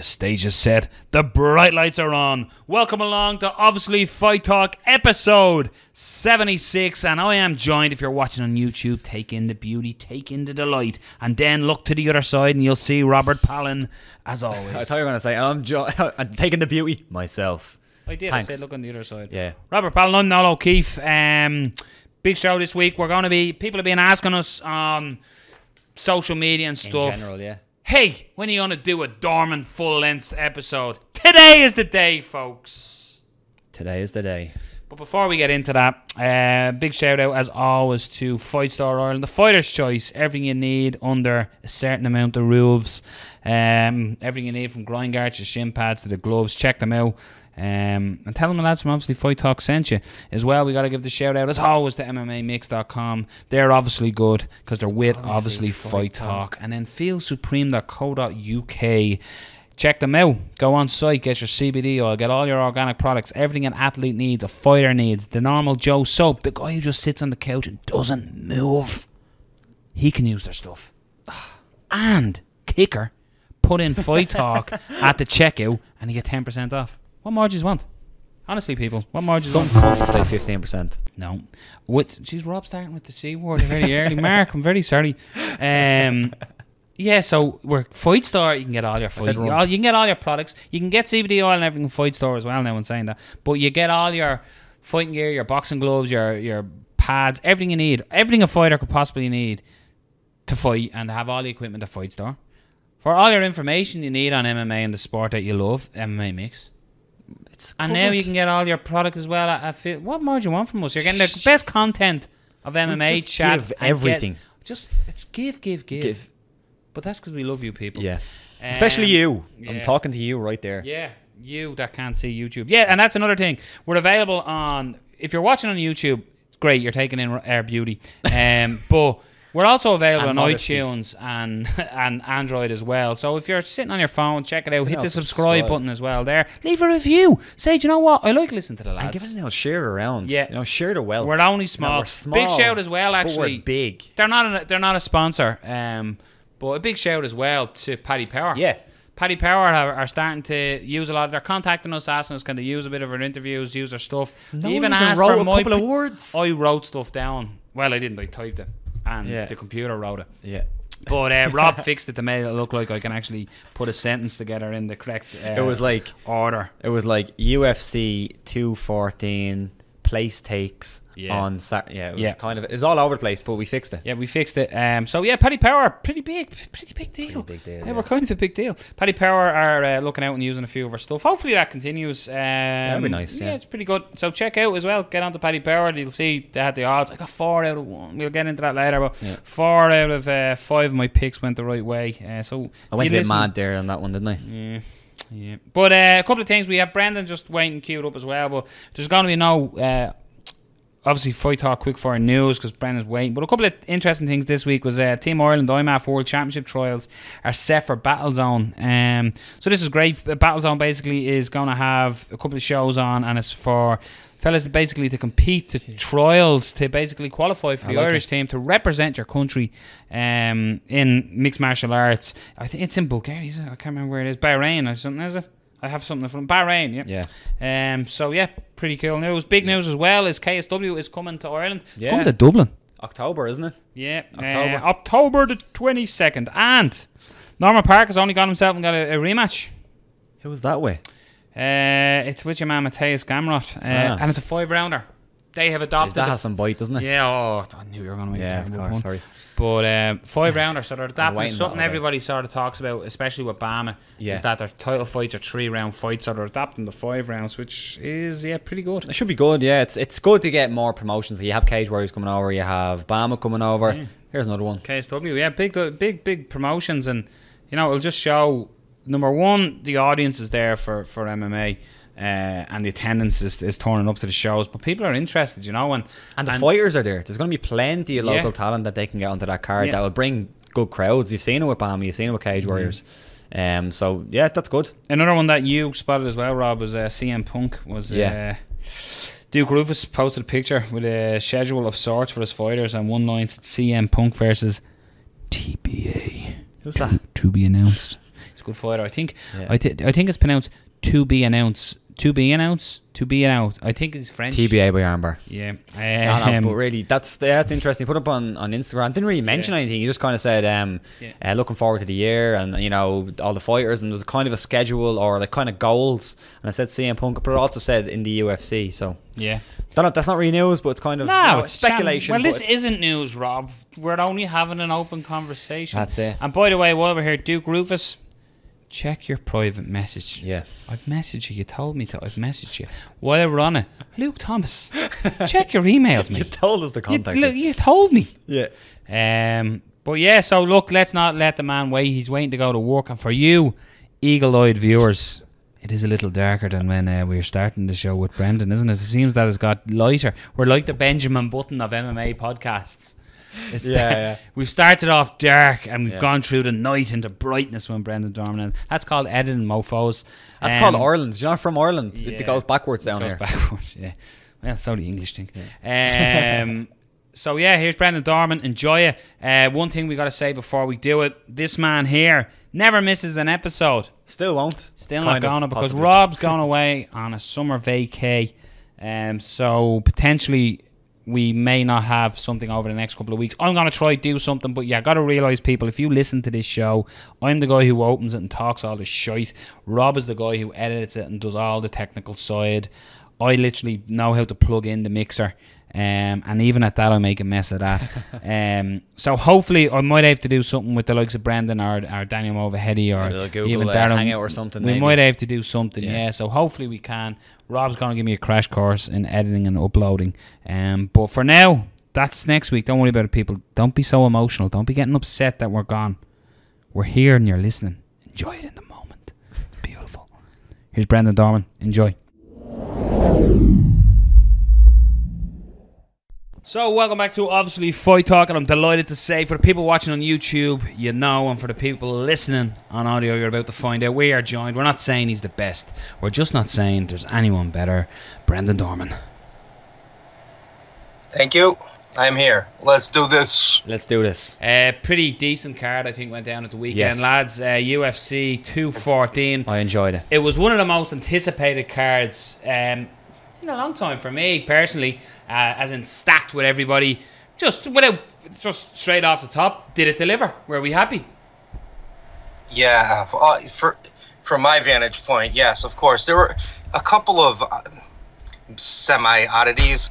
The stage is set. The bright lights are on. Welcome along to Obviously Fight Talk episode 76. And I am joined, if you're watching on YouTube, take in the beauty, take in the delight, and then look to the other side and you'll see Robert Palin, as always. I thought you were going to say, I'm taking the beauty myself. I did. Thanks. I said look on the other side. Yeah. Robert Palin, I'm Noel O'Keefe. Big show this week. We're going to be, people have been asking us on social media and stuff. In general, yeah. Hey, when are you going to do a Dorman full-length episode? Today is the day, folks. Today is the day. But before we get into that, big shout-out, as always, to Fight Store Ireland. The Fighter's Choice. Everything you need under a certain amount of roofs. Everything you need from groin guards to shin pads to the gloves. Check them out. And tell them the lads from Obviously Fight Talk sent you as well. We got to give the shout out as always to MMAmix.com. They're obviously good because they're with Obviously Fight Talk. And then feelsupreme.co.uk. Check them out. Go on site, get your CBD oil, get all your organic products, everything an athlete needs, a fighter needs, the normal Joe soap, the guy who just sits on the couch and doesn't move. He can use their stuff. And kicker, put in Fight Talk at the checkout and you get 10% off. What more do you want? Honestly, people, what more do you want? Some cunts say 15%. No. Jeez, Rob starting with the C word very early. Mark, I'm very sorry. Yeah, so we're Fight Store. You can get all your fight. You can get all your products. You can get CBD oil and everything from Fight Store as well now, in saying that. But you get all your fighting gear, your boxing gloves, your pads, everything you need. Everything a fighter could possibly need to fight, and have all the equipment at Fight Store. For all your information you need on MMA and the sport that you love, MMA Mix. And now you can get all your product as well. What more do you want from us? You're getting the best content of MMA chat. Give everything. It's give. But that's because we love you people. Yeah. Especially you. Yeah. I'm talking to you right there. Yeah. You that can't see YouTube. Yeah, and that's another thing. We're available on, if you're watching on YouTube, great, you're taking in our beauty. But we're also available on iTunes and Android as well. So if you're sitting on your phone, check it out. Hit the subscribe button as well there. Leave a review. Say, do you know what? I like listening to the lads. And give it a little share around. Yeah. Share the wealth. We're only small. We're small. Big shout as well, actually. But we're big. They're not a sponsor. But a big shout as well to Paddy Power. Yeah. Paddy Power are starting to use a lot. They're contacting us, asking us can they use a bit of our interviews, use our stuff. No, they even asked for a couple of words. I wrote stuff down. Well, I didn't. I typed it. And the computer wrote it. Yeah. But Rob fixed it to make it look like I can actually put a sentence together in the correct it was like order. It was like UFC 214 place takes on Saturday. Yeah, it was all over the place, but we fixed it. Yeah, we fixed it. So yeah, Paddy Power, pretty big deal. Pretty big deal. Yeah, we're kind of a big deal. Paddy Power are looking out and using a few of our stuff. Hopefully that continues. That'd be nice. Yeah, it's pretty good. So check out as well. Get onto Paddy Power. You'll see they had the odds. I got 4 out of 1. We'll get into that later. But 4 out of 5 of my picks went the right way. So I went a bit mad there on that one, didn't I? Yeah. Yeah. But a couple of things. We have Brendan just waiting queued up as well. But there's going to be no obviously Fight Talk Quick-Fire news because Brendan's waiting. But a couple of interesting things this week was Team Ireland IMAF World Championship trials are set for Battlezone. So this is great. Battlezone basically is going to have a couple of shows on, and it's for fellas basically to compete to trials to basically qualify for the Irish team to represent your country in mixed martial arts. I think it's in Bulgaria, isn't it? I can't remember where it is. Bahrain or something, is it? I have something from Bahrain, yeah. So yeah, pretty cool news. Big news as well is KSW is coming to Ireland. Yeah. Coming to Dublin. October, isn't it? Yeah, October the 22nd. And Norman Park has only got himself and got a rematch. Who was that way? It's with your man Matthias Gamrot, and it's a 5-rounder. They have adopted. That has some bite, doesn't it? Yeah. Oh, I knew you were going to make that. Yeah, of course. Sorry. But 5-rounder, so they're adapting. Something everybody sort of talks about, especially with Bama, is that their title fights are 3-round fights, so they're adapting the 5 rounds, which is pretty good. It should be good. Yeah, it's good to get more promotions. You have Cage Warriors coming over, you have Bama coming over. Here's another one. KSW, yeah, big promotions, and it'll just show. Number one, the audience is there for MMA, and the attendance is turning up to the shows. But people are interested, and the fighters are there. There's going to be plenty of local talent that they can get onto that card that will bring good crowds. You've seen it with BAM, you've seen it with Cage Warriors. So yeah, that's good. Another one that you spotted as well, Rob, was CM Punk. Duke Rufus posted a picture with a schedule of sorts for his fighters, and one line said CM Punk versus TBA. Who's that? To be announced. a good fighter. I think I think it's pronounced to be announced. To be announced. I think it's French. TBA by armbar. Yeah. No, but really, that's interesting. Put up on Instagram. Didn't really mention anything. He just kind of said, looking forward to the year, and all the fighters, and there was kind of a schedule or like kind of goals. And I said CM Punk, but it also said in the UFC. So yeah, don't know, that's not really news, but it's kind of it's speculation. Well, this isn't news, Rob. We're only having an open conversation. That's it. And by the way, while we're here, Duke Rufus, check your private message. Yeah. I've messaged you. You told me to. I've messaged you. While we're on it, Luke Thomas, check your emails, mate. You told us to contact you told me. Yeah. But yeah, so look, let's not let the man wait. He's waiting to go to work. And for you, eagle-eyed viewers, it is a little darker than when we were starting the show with Brendan, isn't it? It seems that it's got lighter. We're like the Benjamin Button of MMA podcasts. We've started off dark and we've gone through the night into brightness when Brendan Dorman. That's called editing, mofos. That's called Ireland. You're not from Ireland. It goes backwards down here. It goes backwards, yeah. Well, it's only the English thing. Yeah. So yeah, here's Brendan Dorman. Enjoy it. One thing we got to say before we do it: this man here never misses an episode. Still won't. Still not going to, because Rob's going away on a summer vacay. So potentially we may not have something over the next couple of weeks. I'm going to try to do something, but yeah, got to realise, people, if you listen to this show, I'm the guy who opens it and talks all the shite. Rob is the guy who edits it and does all the technical side. I literally know how to plug in the mixer. And even at that, I make a mess of that. So hopefully I might have to do something with the likes of Brendan or Daniel Overheady or even Darren. Hangout or something. We might have to do something, yeah. So hopefully we can. Rob's going to give me a crash course in editing and uploading. But for now, that's next week. Don't worry about it, people. Don't be so emotional. Don't be getting upset that we're gone. We're here and you're listening. Enjoy it in the moment. It's beautiful. Here's Brendan Dorman. Enjoy. So welcome back to Obviously Fight Talk, and I'm delighted to say, for the people watching on YouTube, you know, and for the people listening on audio, you're about to find out, we are joined. We're not saying he's the best. We're just not saying there's anyone better. Brendan Dorman. Thank you. I'm here. Let's do this. Let's do this. Pretty decent card, I think, went down at the weekend, lads. UFC 214. I enjoyed it. It was one of the most anticipated cards in a long time for me, personally. As in stacked with everybody, just straight off the top. Did it deliver? Were we happy? Yeah, from my vantage point, yes, of course. There were a couple of semi oddities,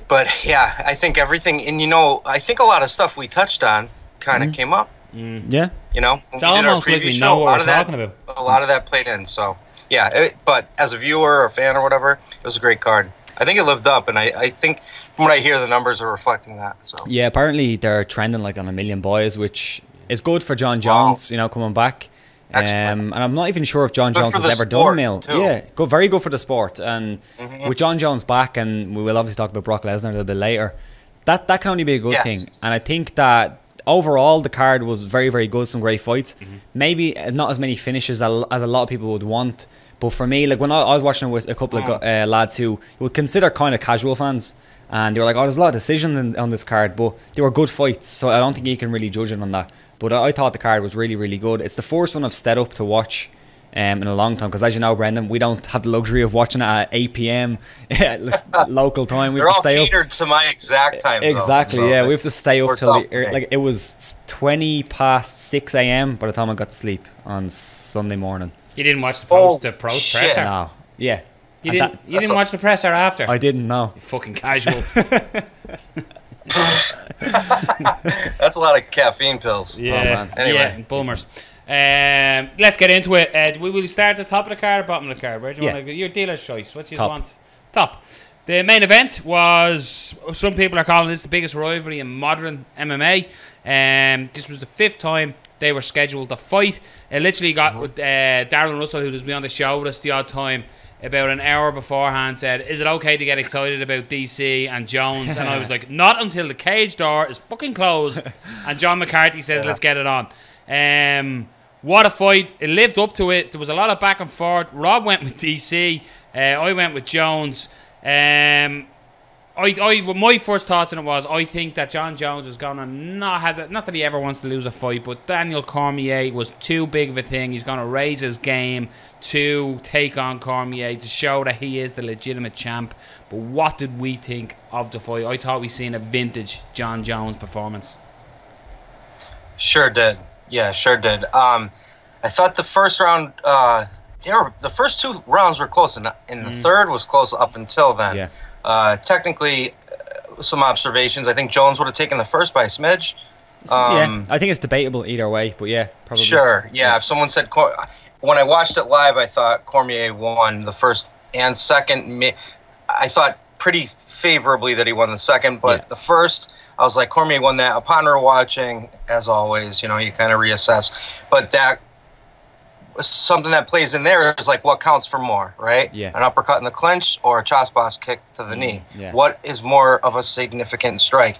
but yeah, I think everything, and I think a lot of stuff we touched on kind of came up. Yeah, it's almost like we know what we're talking about. A lot of that played in, so yeah. But as a viewer or fan or whatever, it was a great card. I think it lived up, and I think from what I hear, the numbers are reflecting that. So yeah, apparently they're trending like on 1 million buys, which is good for Jon Jones, coming back. And I'm not even sure if Jon Jones has ever done a mill. Yeah, very good for the sport. And with Jon Jones back, and we will obviously talk about Brock Lesnar a little bit later, that can only be a good thing. And I think that overall the card was very, very good. Some great fights. Maybe not as many finishes as a lot of people would want. But for me, like when I was watching with a couple of lads who you would consider kind of casual fans, and they were like, "Oh, there's a lot of decisions on this card," but they were good fights, so I don't think you can really judge it on that. But I thought the card was really, really good. It's the first one I've stayed up to watch in a long time, because as you know, Brendan, we don't have the luxury of watching it at 8 p.m. local time. We have to stay up. They're all catered to my exact time zone. Exactly, so we have to stay up till like it was 20 past 6 a.m. by the time I got to sleep on Sunday morning. You didn't watch the post presser? No. Yeah. You didn't watch the presser after? I didn't, know. You fucking casual. That's a lot of caffeine pills. Yeah. Oh, man. Anyway. Yeah, bummers. Let's get into it. We will start at the top of the card or bottom of the card? Where do you want to go? Your dealer's choice. What do you want? Top. The main event was, some people are calling this the biggest rivalry in modern MMA. This was the 5th time they were scheduled to fight. It literally got with Darren Russell, who was on the show with us the odd time, about an hour beforehand, said, "Is it okay to get excited about DC and Jones?" And I was like, "Not until the cage door is fucking closed." And John McCarthy says, "Let's get it on." What a fight. It lived up to it. There was a lot of back and forth. Rob went with DC. I went with Jones. I My first thoughts on it was I think that Jon Jones is gonna not that he ever wants to lose a fight, but Daniel Cormier was too big of a thing. He's gonna raise his game to take on Cormier to show that he is the legitimate champ. But what did we think of the fight? I thought we seen a vintage Jon Jones performance. Sure did. Yeah, sure did. I thought the first round, the first 2 rounds were close, and the third was close up until then. Yeah. Technically, some observations. I think Jones would have taken the first by a smidge. Yeah, I think it's debatable either way, but yeah, probably. Sure, yeah. If someone said, when I watched it live, I thought Cormier won the first and second. I thought pretty favorably that he won the second, but the first, I was like, Cormier won that. Upon rewatching, as always, you kind of reassess. But that something that plays in there is like what counts for more, right? Yeah. An uppercut in the clinch or a chop boss kick to the knee. Yeah. What is more of a significant strike?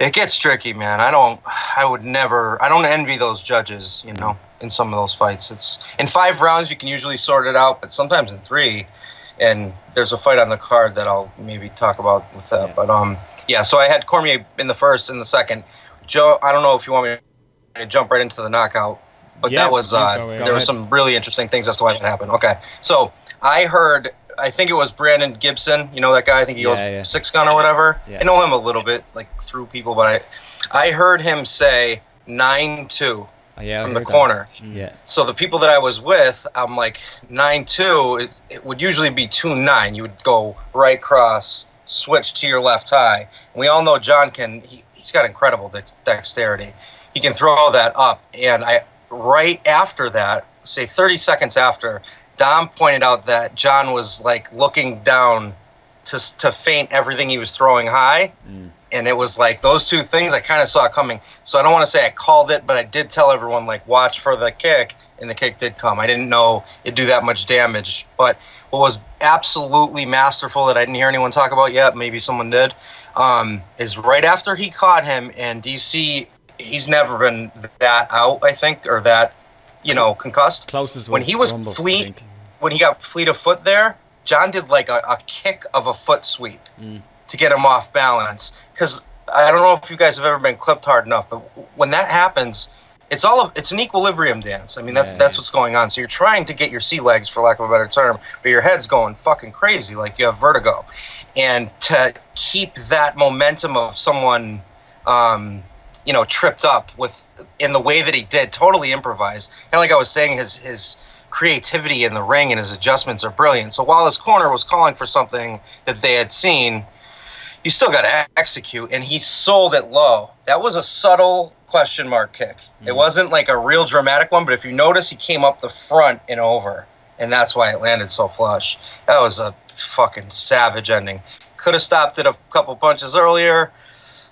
It gets tricky, man. I don't envy those judges, in some of those fights. It's in 5 rounds you can usually sort it out, but sometimes in 3. And there's a fight on the card that I'll maybe talk about with that. But so I had Cormier in the first and the second. Joe, I don't know if you want me to jump right into the knockout. But that was there were some really interesting things as to why that happened. Okay, so I think it was Brandon Gibson. You know that guy? I think he goes 6 gun or whatever. Yeah. I know him a little bit, like through people, but I heard him say 9-2 from the corner. Yeah. So the people that I was with, I'm like 9-2. It would usually be 2-9. You would go right cross, switch to your left high. And we all know Jon he's got incredible dexterity. He can throw that up, and right after that, say 30 seconds after, Dom pointed out that Jon was like looking down to feint everything he was throwing high. And it was like those 2 things I kind of saw coming. So I don't want to say I called it, but I did tell everyone, like, watch for the kick, and the kick did come. I didn't know it'd do that much damage. But what was absolutely masterful that I didn't hear anyone talk about yet, maybe someone did, is right after he caught him, and DC, he's never been that out, I think, or that, concussed. Closest when he was Rumble, when he got fleet of foot there, Jon did like a kick of a foot sweep to get him off balance. Because I don't know if you guys have ever been clipped hard enough, but when that happens, it's an equilibrium dance. I mean, that's what's going on. So you're trying to get your sea legs, for lack of a better term, but your head's going fucking crazy, like you have vertigo. And to keep that momentum of someone, tripped up in the way that he did, totally improvised. Kind of like I was saying, his creativity in the ring and his adjustments are brilliant. So while his corner was calling for something that they had seen, you still got to execute, and he sold it low. That was a subtle question mark kick. It wasn't like a real dramatic one, but if you notice, he came up the front and over, and that's why it landed so flush. That was a fucking savage ending. Could have stopped it a couple punches earlier.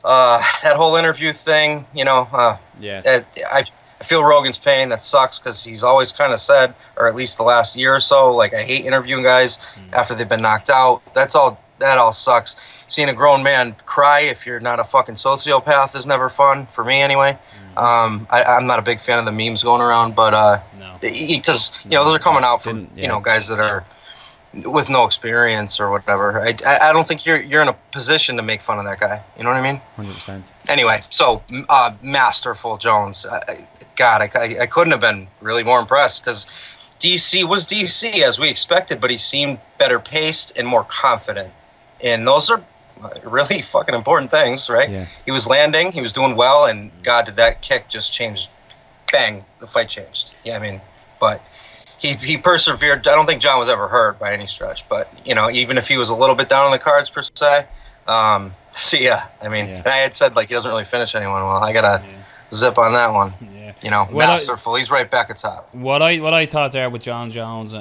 That whole interview thing, I feel Rogan's pain. That sucks because he's always kind of said, or at least the last year or so, like, I hate interviewing guys after they've been knocked out. That all sucks. Seeing a grown man cry if you're not a fucking sociopath is never fun, for me anyway. I'm not a big fan of the memes going around, but because those are coming out from guys that are with no experience or whatever. I don't think you're in a position to make fun of that guy. You know what I mean? 100%. Anyway, so masterful Jones. I couldn't have been really more impressed because DC was DC as we expected, but he seemed better paced and more confident. And those are really fucking important things, right? Yeah. He was landing, he was doing well, and God, did that kick just change? Bang, the fight changed. Yeah, I mean, but he persevered. I don't think Jon was ever hurt by any stretch, but even if he was a little bit down on the cards per se, and I had said like he doesn't really finish anyone well. I gotta zip on that one. Masterful. He's right back at top. What I thought there with Jon Jones,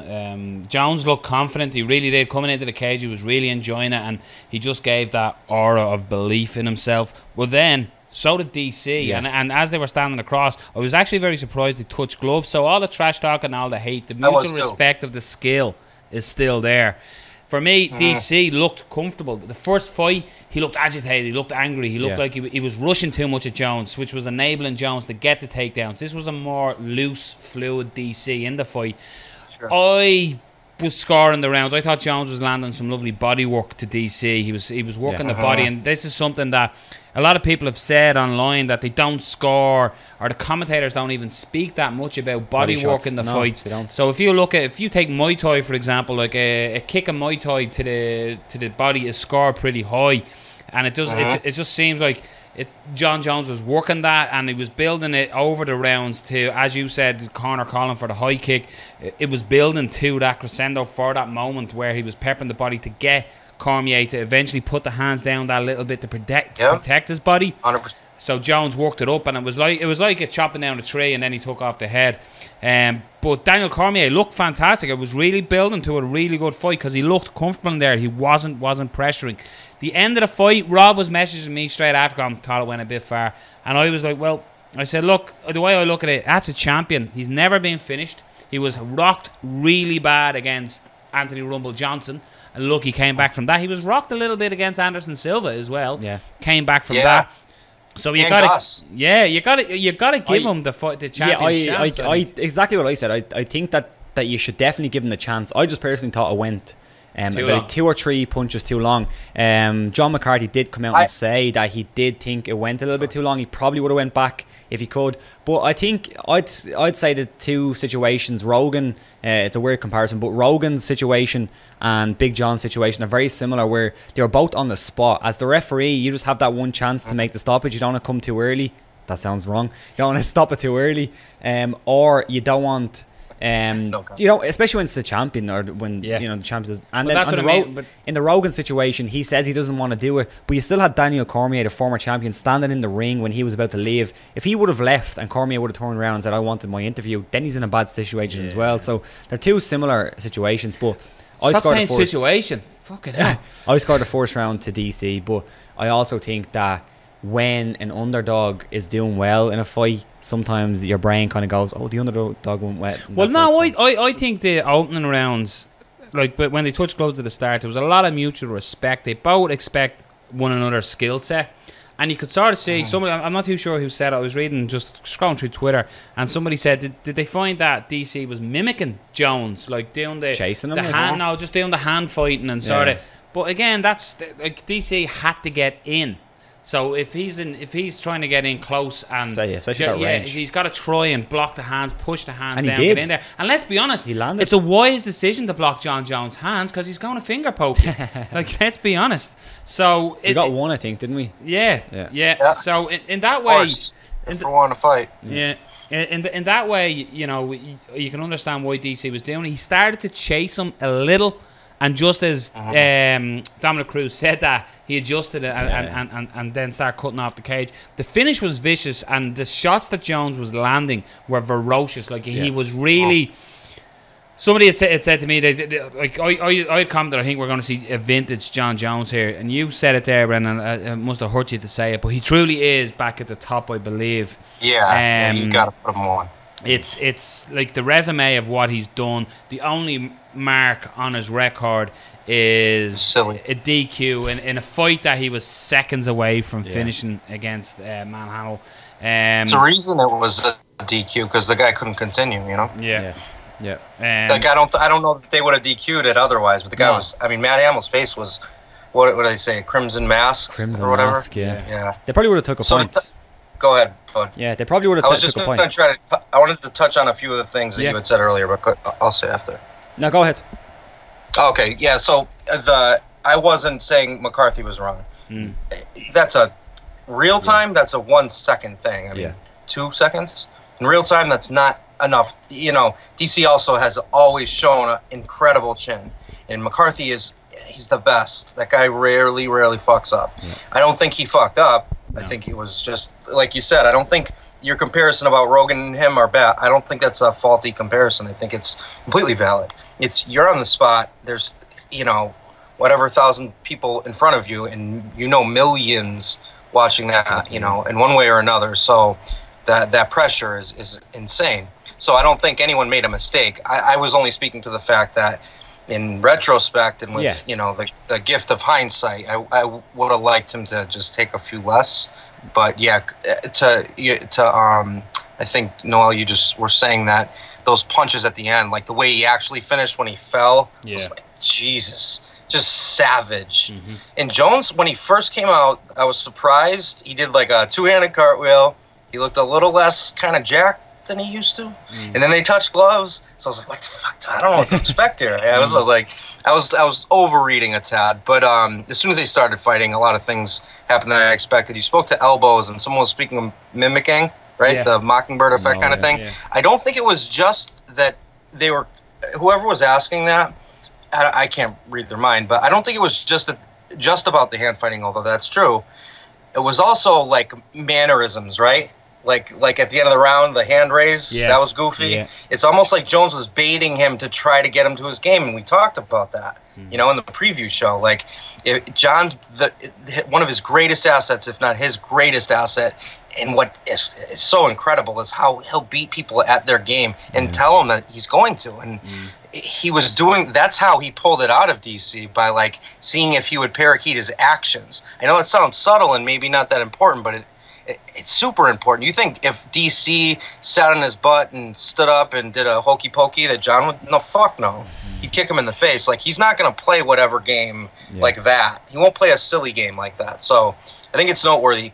Jones looked confident. He really did. Coming into the cage, he was really enjoying it, and he just gave that aura of belief in himself. Well, then so did DC, and as they were standing across, I was actually very surprised they touched gloves. So all the trash talk and all the hate, the mutual respect of the skill is still there. For me, DC looked comfortable. The first fight, he looked agitated, he looked angry, he looked like he was rushing too much at Jones, which was enabling Jones to get the takedowns. This was a more loose, fluid DC in the fight. Sure. I was scoring the rounds. I thought Jones was landing some lovely body work to DC. He was working the body, and this is something that a lot of people have said online, that they don't score, or the commentators don't even speak that much about body work in the fights. So if you take Muay Thai, for example, like a kick of Muay Thai to the body is scored pretty high, and it just seems like Jon Jones was working that, and he was building it over the rounds to, as you said, corner calling for the high kick. It was building to that crescendo for that moment where he was peppering the body to get Cormier to eventually put the hands down that little bit to protect his body. 100%. So Jones worked it up, and it was like a chopping down a tree, and then he took off the head. But Daniel Cormier looked fantastic. It was really building to a really good fight because he looked comfortable in there. He wasn't pressuring. The end of the fight, Rob was messaging me straight after, I thought it went a bit far, and I was like, well, I said, look, the way I look at it, that's a champion. He's never been finished. He was rocked really bad against Anthony Rumble Johnson. And look, he came back from that. He was rocked a little bit against Anderson Silva as well. Yeah, came back from that. So you got to, you got to give him the champion chance. Exactly what I said. I think that you should definitely give him the chance. I just personally thought it went about 2 or 3 punches too long. John McCarthy did come out and say that he did think it went a little bit too long. He probably would have went back if he could. But I think I'd say the two situations, Rogan, it's a weird comparison, but Rogan's situation and Big John's situation are very similar, where they were both on the spot. As the referee, you just have that one chance to make the stoppage. You don't want to come too early. That sounds wrong. You don't want to stop it too early, or you don't want... especially when it's the champion, or when the champion is, and then in the Rogan situation, he says he doesn't want to do it, but you still had Daniel Cormier, the former champion, standing in the ring when he was about to leave. If he would have left and Cormier would have turned around and said, I wanted my interview, then he's in a bad situation as well. So they're two similar situations. But stop saying situation. Fucking hell. I scored the first round to DC, but I also think that when an underdog is doing well in a fight, sometimes your brain kind of goes, oh, the underdog went wet. Well, no, I think the opening rounds, but when they touched close to the start, there was a lot of mutual respect. They both expect one another's skill set, and you could sort of see somebody, I'm not too sure who said it, I was reading, just scrolling through Twitter, and somebody said, did they find that DC was mimicking Jones, like doing chasing him, just doing the hand fighting and sort of. But again, that's like DC had to get in. So if he's trying to get in close and he's got to try and block the hands, push the hands down, get in there. And let's be honest, it's a wise decision to block Jon Jones' hands because he's going to finger poke you. Like, let's be honest. So we got one, I think, didn't we? Yeah. So in that way, for one to fight. Yeah. In that way, you can understand why DC was doing it. He started to chase him a little. And just as Dominic Cruz said that, he adjusted it and then started cutting off the cage. The finish was vicious, and the shots that Jones was landing were ferocious. Like, he was really... Somebody had said to me, I had commented, I think we're going to see a vintage Jon Jones here. And you said it there, Brendan. It must have hurt you to say it, but he truly is back at the top, I believe. Yeah, you got to put him on. It's like the resume of what he's done. The only mark on his record is a DQ in a fight that he was seconds away from finishing against Manhandle. It's the reason it was a DQ, because the guy couldn't continue. Yeah. Like, I don't know that they would have DQ'd it otherwise, but the guy was. I mean, Matt Hamill's face was what do they say? Crimson mask or whatever. Mask, yeah. They probably would have took a point. Go ahead, bud. Yeah, they probably would have took a point. I wanted to touch on a few of the things that you had said earlier, but I'll say after. No, go ahead. Okay, yeah. So I wasn't saying McCarthy was wrong. That's a real time. That's a 1 second thing. I mean, 2 seconds in real time. That's not enough. DC also has always shown an incredible chin, and McCarthy he's the best. That guy rarely fucks up. I don't think he fucked up. No. I think it was just, like you said, I don't think your comparison about Rogan and him are bad. I don't think that's a faulty comparison. I think it's completely valid. You're on the spot. There's, whatever 1,000 people in front of you, and millions watching that, in one way or another. So that pressure is insane. So I don't think anyone made a mistake. I was only speaking to the fact that in retrospect and with the gift of hindsight, I would have liked him to just take a few less. But I think, Noel, you just were saying that those punches at the end, like the way he actually finished when he fell. Yeah. Was like, Jesus, just savage. And Jones, when he first came out, I was surprised. He did like a 2-handed cartwheel. He looked a little less kind of jacked than he used to. And then they touched gloves, so I was like, what the fuck? I don't know what to expect here. I was overreading a tad, but as soon as they started fighting, a lot of things happened that I expected. You spoke to elbows, and someone was speaking of mimicking, right? The mockingbird effect kind of thing. Yeah. I don't think it was just that they were, whoever was asking that, I can't read their mind, but I don't think it was just about the hand fighting, although that's true. It was also like mannerisms, right? Like at the end of the round, the hand raise, that was goofy. Yeah. It's almost like Jones was baiting him to try to get him to his game, and we talked about that, you know, in the preview show. Like, John's one of his greatest assets, if not his greatest asset, and what is so incredible is how he'll beat people at their game and tell them that he's going to. And he was doing, that's how he pulled it out of DC, by like seeing if he would parakeet his actions. I know it sounds subtle and maybe not that important, but it's super important. You think if DC sat on his butt and stood up and did a hokey pokey that John would, no, fuck no. He'd kick him in the face. Like, he's not going to play whatever game like that. He won't play a silly game like that. So I think it's noteworthy.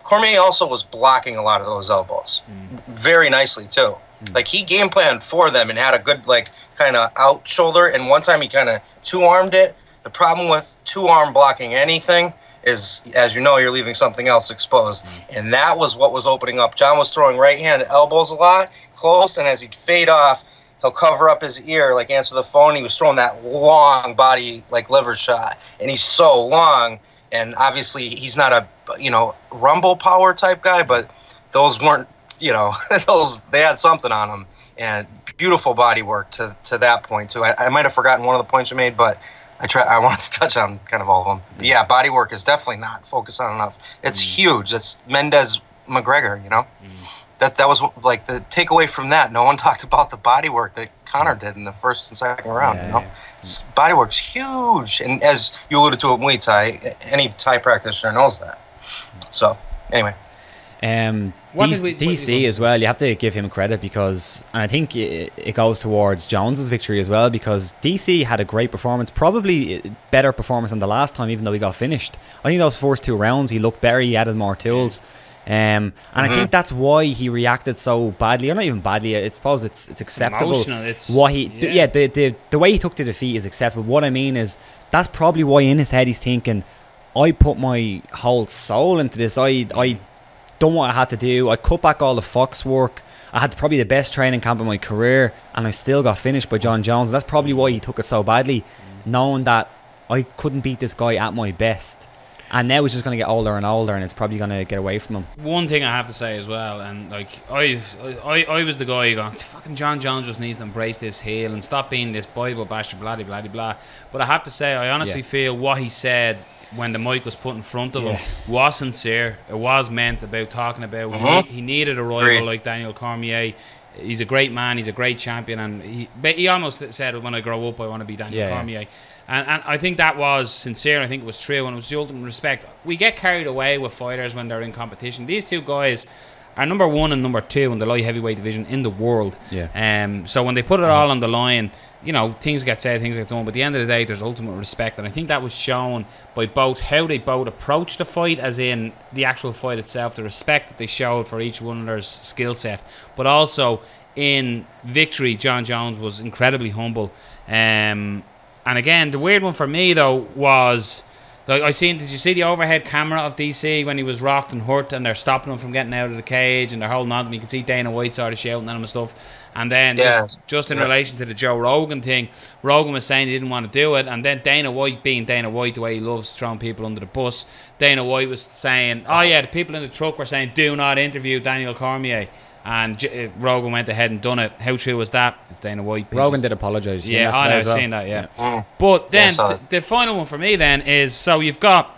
Cormier also was blocking a lot of those elbows very nicely too. Like, he game planned for them and had a good, like, kind of out shoulder. And one time he kind of 2-armed it. The problem with 2-arm blocking anything is, as you know, you're leaving something else exposed. And that was what was opening up. John was throwing right-hand elbows a lot, close, and as he'd fade off, he'll cover up his ear, like answer the phone. He was throwing that long body, like liver shot. And he's so long, and obviously he's not a, you know, rumble power type guy, but those weren't, you know, they had something on them. And beautiful body work to that point, too. I might have forgotten one of the points you made, but I wanted to touch on kind of all of them. Yeah, body work is definitely not focused on enough. It's huge. It's Mendez McGregor, you know? That was like the takeaway from that. No one talked about the body work that Conor did in the first and second round, you know? Body work's huge. And as you alluded to at Muay Thai, any Thai practitioner knows that. So, anyway. DC as well, you have to give him credit because, and I think it goes towards Jones's victory as well, because DC had a great performance, probably better performance than the last time, even though he got finished. I think those first 2 rounds he looked better, he added more tools, and I think that's why he reacted so badly, or not even badly. I suppose it's acceptable. Emotional. It's what he the way he took the defeat is acceptable. What I mean is, that's probably why in his head he's thinking, I put my whole soul into this. I done what I had to do. I cut back all the Fox work. I had probably the best training camp of my career, and I still got finished by Jon Jones. And that's probably why he took it so badly, knowing that I couldn't beat this guy at my best. And now he's just going to get older and older, and it's probably going to get away from him. One thing I have to say as well, and like I was the guy going, fucking Jon Jones just needs to embrace this heel and stop being this Bible basher, blah blah blah blah. But I have to say, I honestly feel what he said when the mic was put in front of him was sincere. It was meant about talking about he needed a rival like Daniel Cormier. He's a great man, he's a great champion, and he almost said, when I grow up I want to be Daniel Cormier. And I think that was sincere. I think it was true, and it was the ultimate respect. We get carried away with fighters when they're in competition. These two guys are number 1 and number 2 in the light heavyweight division in the world. So when they put it all on the line, you know, things get said, things get done, but at the end of the day there's ultimate respect, and I think that was shown by both how they both approached the fight, as in the actual fight itself, the respect that they showed for each one of their skill set, but also in victory. Jon Jones was incredibly humble, and again, the weird one for me though was, like, did you see the overhead camera of DC when he was rocked and hurt, and they're stopping him from getting out of the cage, and they're holding on to him? You can see Dana White sort of shouting at him and stuff. And then just in relation to the Joe Rogan thing, Rogan was saying he didn't want to do it, and then Dana White, being Dana White, the way he loves throwing people under the bus, Dana White was saying, the people in the truck were saying, do not interview Daniel Cormier. And Rogan went ahead and done it. How true was that? It's Dana White. Rogan did apologise. Yeah, I've seen that, But then the final one for me then is, so you've got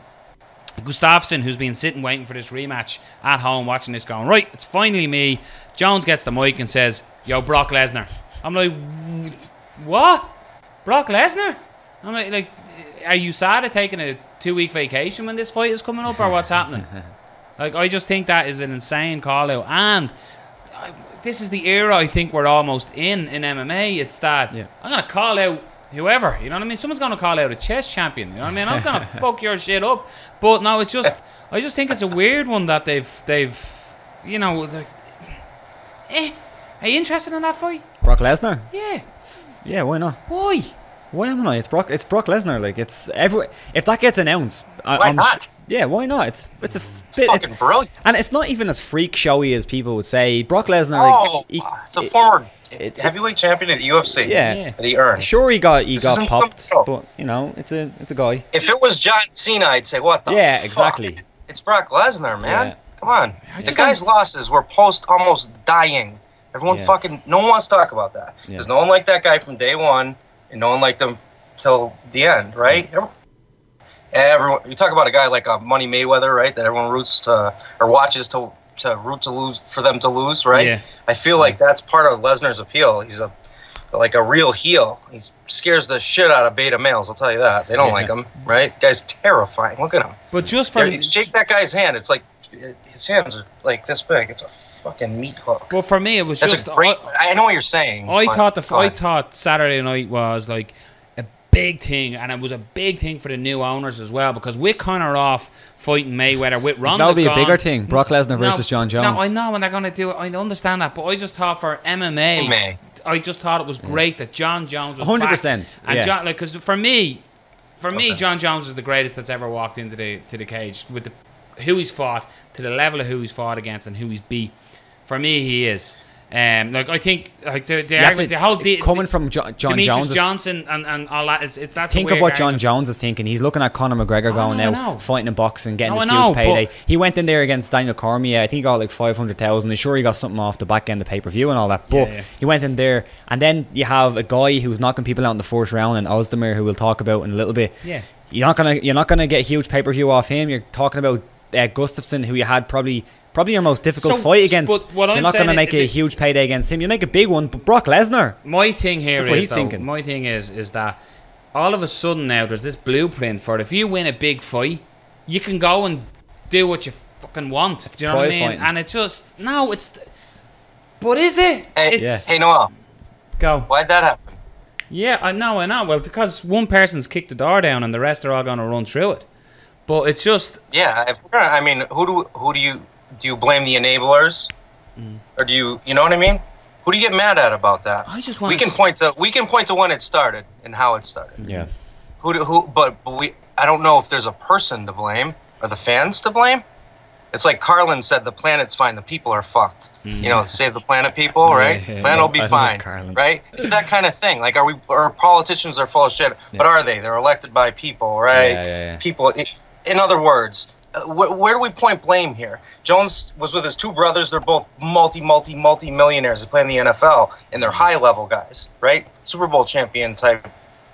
Gustafsson, who's been sitting waiting for this rematch at home, watching this, going, right, it's finally me. Jones gets the mic and says, yo, Brock Lesnar. I'm like, what? Brock Lesnar? I'm like, are you sad at taking a 2-week vacation when this fight is coming up, or what's happening? Like, I just think that is an insane call out. And this is the era I think we're almost in MMA. It's that I'm gonna call out whoever, you know what I mean? Someone's gonna call out a chess champion, you know what I mean? I'm gonna fuck your shit up. But no, it's just I just think it's a weird one that they've you know, are you interested in that fight? Brock Lesnar? Yeah. Yeah, why not? Why? Why am I? It's Brock Lesnar. Like, it's if that gets announced, why not? Yeah, why not? It's fucking brilliant, and it's not even as freak showy as people would say. Brock Lesnar, it's a former heavyweight champion of the UFC. Yeah, that he earned. Sure, he got popped, but you know, it's a guy. If it was John Cena, I'd say, what the? Yeah, fuck? Exactly. It's Brock Lesnar, man. Yeah. Come on, the guy's losses were almost dying. Everyone no one wants to talk about that because no one liked that guy from day one, and no one liked him till the end, right? Everyone, you talk about a guy like Money Mayweather, right? That everyone roots to or watches to root to lose for them to lose, right? Yeah. I feel like that's part of Lesnar's appeal. He's like a real heel. He scares the shit out of beta males. I'll tell you that. They don't like him, right? The guy's terrifying. Look at him. But just for shake that guy's hand. It's like his hands are like this big. It's a fucking meat hook. Well, for me, it was just great. I know what you're saying. I thought Saturday night was like a big thing, and it was a big thing for the new owners as well, because with Conor off fighting Mayweather, with Ronda that'll be a bigger thing. Brock Lesnar versus Jon Jones. No, I know when they're going to do it. I understand that, but I just thought for MMA, I just thought it was great that Jon Jones was 100%. And because for me, Jon Jones is the greatest that's ever walked into the cage with who he's fought, to the level of who he's fought against and who he's beat. For me, he is. Like I think, like the whole coming from Jon Jones, Johnson and all that. It's that. Think of what Jon Jones is thinking. He's looking at Conor McGregor going out, fighting in boxing, getting this huge payday. He went in there against Daniel Cormier. I think he got like 500,000. I'm sure he got something off the back end of pay-per-view and all that. But he went in there, and then you have a guy who's knocking people out in the first round, and Ozdemir, who we'll talk about in a little bit. Yeah, you're not gonna get a huge pay-per-view off him. You're talking about Gustafsson, who you had probably your most difficult fight against. You're not going to make a huge payday against him. You make a big one, but Brock Lesnar. My thing here that's what he's thinking. My thing is that all of a sudden now there's this blueprint for it. If you win a big fight, you can go and do what you fucking want. Do you know what I mean? Fighting. And it's just but is it? Hey Noel. Go. Why'd that happen? Yeah, I know. Well, because one person's kicked the door down and the rest are all going to run through it. But it's just I mean, who do you blame the enablers, or do you know what I mean? Who do you get mad at about that? I just want we can point to when it started and how it started. Yeah. But I don't know if there's a person to blame or the fans to blame. It's like Carlin said, the planet's fine, the people are fucked. You know, save the planet, people, right? Planet will be fine, right? It's that kind of thing. Like, our politicians are full of shit, but are they? They're elected by people, right? Yeah. People. In other words, where do we point blame here? Jones was with his two brothers. They're both multi-millionaires. They play in the NFL, and they're high-level guys, right? Super Bowl champion type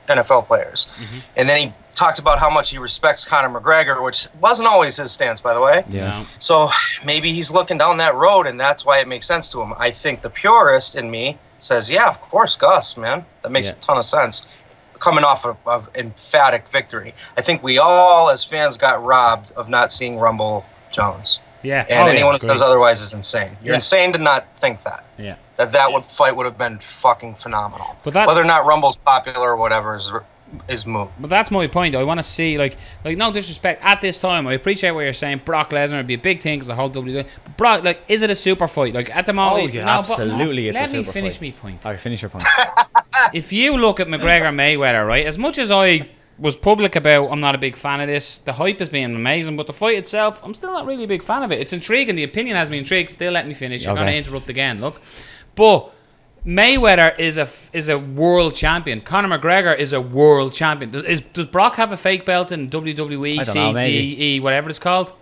NFL players. And then he talked about how much he respects Conor McGregor, which wasn't always his stance, by the way. Yeah. So maybe he's looking down that road, and that's why it makes sense to him. I think the purist in me says, yeah, of course, Gus, man. That makes a ton of sense. Coming off of emphatic victory. I think we all, as fans, got robbed of not seeing Rumble Jones. Yeah. And anyone who says otherwise is insane. You're insane to not think that. Yeah. That fight would have been fucking phenomenal. But whether or not Rumble's popular or whatever is moot. But that's my point. I want to see, like no disrespect, at this time, I appreciate what you're saying. Brock Lesnar would be a big thing because the whole WWE. But Brock, like, is it a super fight? Like, at the moment, absolutely, it's a super fight. Let me finish my point. All right, finish your point. If you look at McGregor Mayweather, right, as much as I was public about, I'm not a big fan of this. The hype has been amazing, but the fight itself, I'm still not really a big fan of it. It's intriguing. The opinion has me intrigued. Still, let me finish. You're going to interrupt again. Look, but Mayweather is a world champion. Conor McGregor is a world champion. Does Brock have a fake belt in WWE, CDE, whatever it's called?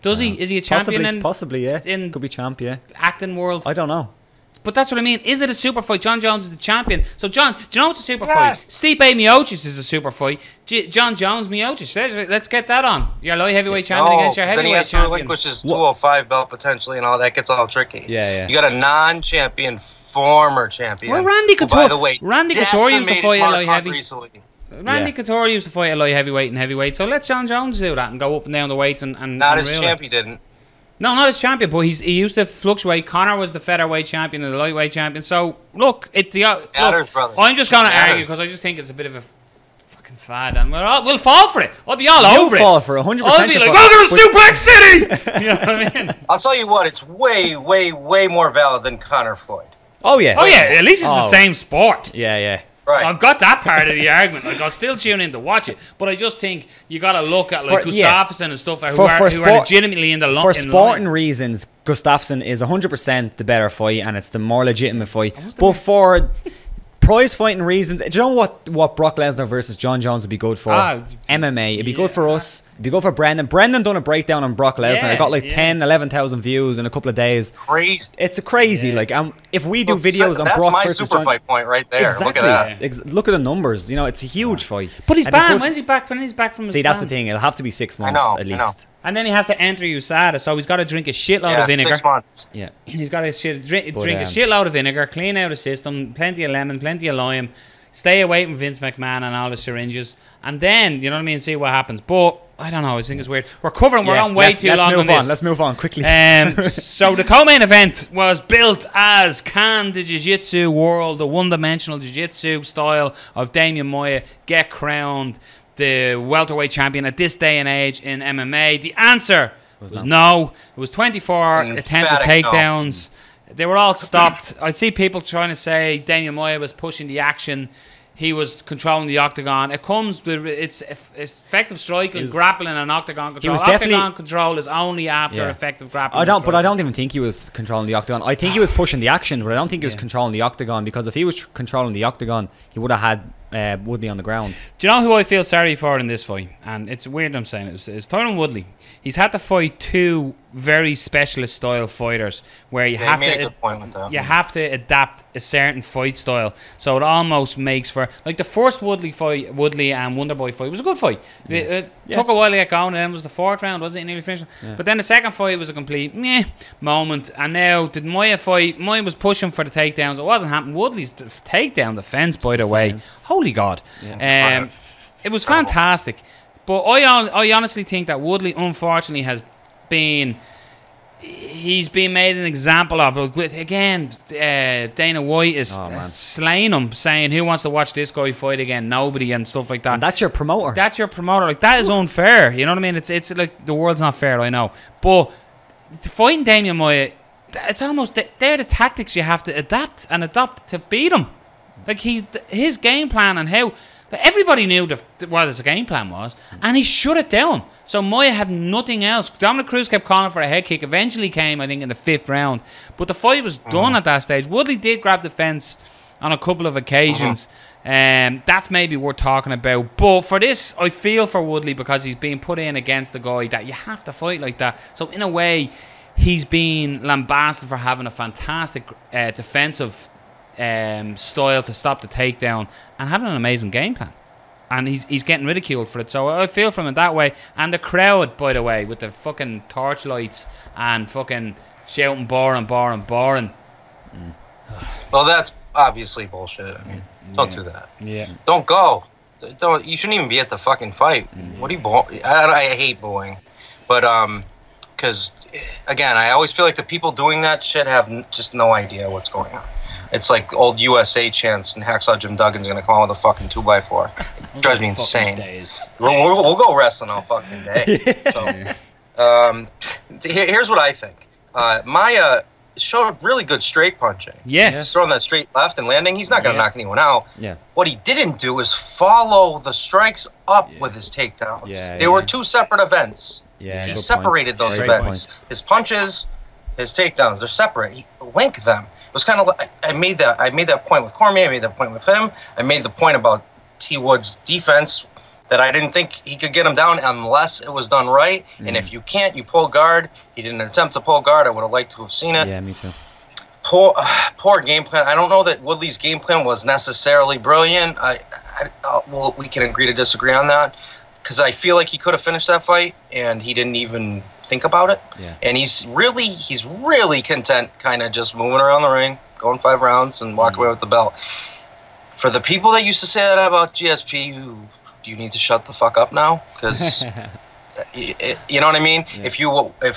Does he? Is he a champion? Possibly, yeah. Could be champ, yeah. Acting world. I don't know. But that's what I mean. Is it a super fight? Jon Jones is the champion. So, John, do you know what's a super fight? Stipe Miocic is a super fight. Jon Jones, Miocic. Let's get that on. Your light heavyweight champion against your heavyweight champion. Then he has to relinquish his 205 belt potentially, and all that gets all tricky. Yeah. You got a non-champion, former champion. Well, Randy Couture. By the way, Randy Couture used to fight at light heavy. Recently. Randy Couture used to fight at light heavyweight and heavyweight. So let Jon Jones do that and go up and down the weights and not as champ, he didn't. No, not as champion, but he used to fluctuate. Conor was the featherweight champion and the lightweight champion. So look, matters, brother. I'm just going to argue because I just think it's a bit of a fucking fad, and we'll fall for it. I'll be all over it. You'll fall for 100%. I'll be like, welcome to Suplex City. You know what I mean? I'll tell you what, it's way, way, way more valid than Conor Floyd. Oh yeah. At least it's the same sport. Yeah. Right. I've got that part of the argument. Like, I'll still tune in to watch it, but I just think you got to look at like Gustafsson and stuff who are legitimately in the for sporting reasons. Gustafsson is 100% the better fight, and it's the more legitimate fight. But for prize fighting reasons, do you know what Brock Lesnar versus Jon Jones would be good for? MMA. It'd be good for us. It'd be good for Brendan. Brendan done a breakdown on Brock Lesnar. I got like 10, 11,000 views in a couple of days. Crazy. It's crazy. Like, if we do videos on Brock versus Jon, that's my super fight point right there. Exactly. Look at that. Look at the numbers. You know, it's a huge fight. But he's banned. When's he back? When he's back from his ban? That's the thing. It'll have to be 6 months at least. And then he has to enter USADA, so he's got to drink a shitload of vinegar. 6 months. Yeah. He's got to drink a shitload of vinegar, clean out his system, plenty of lemon, plenty of lime, stay away from Vince McMahon and all the syringes, and then, you know what I mean, see what happens. But I don't know, I think it's weird. We're on way too long on this. Let's move on quickly. So the co-main event was built as can the Jiu-Jitsu world, the one-dimensional Jiu-Jitsu style of Damian Maia get crowned the welterweight champion at this day and age in MMA? The answer was no. It was 24 attempted takedowns. No. They were all stopped. I see people trying to say Damian Maia was pushing the action. He was controlling the octagon. It comes with it's effective striking, grappling, and octagon control. Octagon control is only after effective grappling. But I don't even think he was controlling the octagon. I think he was pushing the action, but I don't think he was controlling the octagon, because if he was controlling the octagon, he would have had Woodley on the ground. Do you know who I feel sorry for in this fight? And it's weird I'm saying it. It's Tyron Woodley. He's had to fight two very specialist style fighters where you have to adapt a certain fight style. So it almost makes for like the first Woodley and Wonderboy fight was a good fight. It took a while to get going, and then it was the fourth round, wasn't it? Nearly finished. Yeah. But then the second fight was a complete meh moment. And now the Maia fight, Maia was pushing for the takedowns. It wasn't happening. Woodley's takedown defense, by the way, holy God, it was fantastic. But I honestly think that Woodley, unfortunately, he's been made an example of. Again, Dana White is slaying him, saying, who wants to watch this guy fight again? Nobody, and stuff like that. And that's your promoter. Like, that is unfair. You know what I mean? It's like the world's not fair, I know. But fighting Damian Maia, it's almost, they're the tactics you have to adapt to beat him. Like, his game plan and how... Everybody knew what his game plan was, and he shut it down. So Maia had nothing else. Dominic Cruz kept calling for a head kick. Eventually came, I think, in the 5th round. But the fight was done at that stage. Woodley did grab the fence on a couple of occasions. That's maybe worth talking about. But for this, I feel for Woodley because he's being put in against the guy that you have to fight like that. So in a way, he's been lambasted for having a fantastic defensive style to stop the takedown and having an amazing game plan, and he's getting ridiculed for it. So I feel from it that way. And the crowd, by the way, with the fucking torchlights and fucking shouting boring. Well, that's obviously bullshit. I mean, don't do that. Don't go. You shouldn't even be at the fucking fight. What are you booing? I hate booing, but because again, I always feel like the people doing that shit have just no idea what's going on. It's like old USA chants, and Hacksaw Jim Duggan's gonna come out with a fucking 2x4. It drives me insane. We'll go wrestling all fucking day. So, here's what I think. Maia showed really good straight punching. Yes. He's throwing that straight left and landing. He's not gonna knock anyone out. Yeah. What he didn't do is follow the strikes up with his takedowns. They were two separate events. Yeah. He separated those events. His punches, his takedowns, they're separate. He linked them. It was kind of like I made that point with Cormier. I made that point with him. I made the point about T. Wood's defense that I didn't think he could get him down unless it was done right. And if you can't, you pull guard. He didn't attempt to pull guard. I would have liked to have seen it. Yeah, me too. Poor game plan. I don't know that Woodley's game plan was necessarily brilliant. Well, we can agree to disagree on that, because I feel like he could have finished that fight and he didn't even think about it. Yeah. And he's really content kind of just moving around the ring, going 5 rounds and walk away with the belt. For the people that used to say that about GSP, you need to shut the fuck up now, because You know what I mean? Yeah. If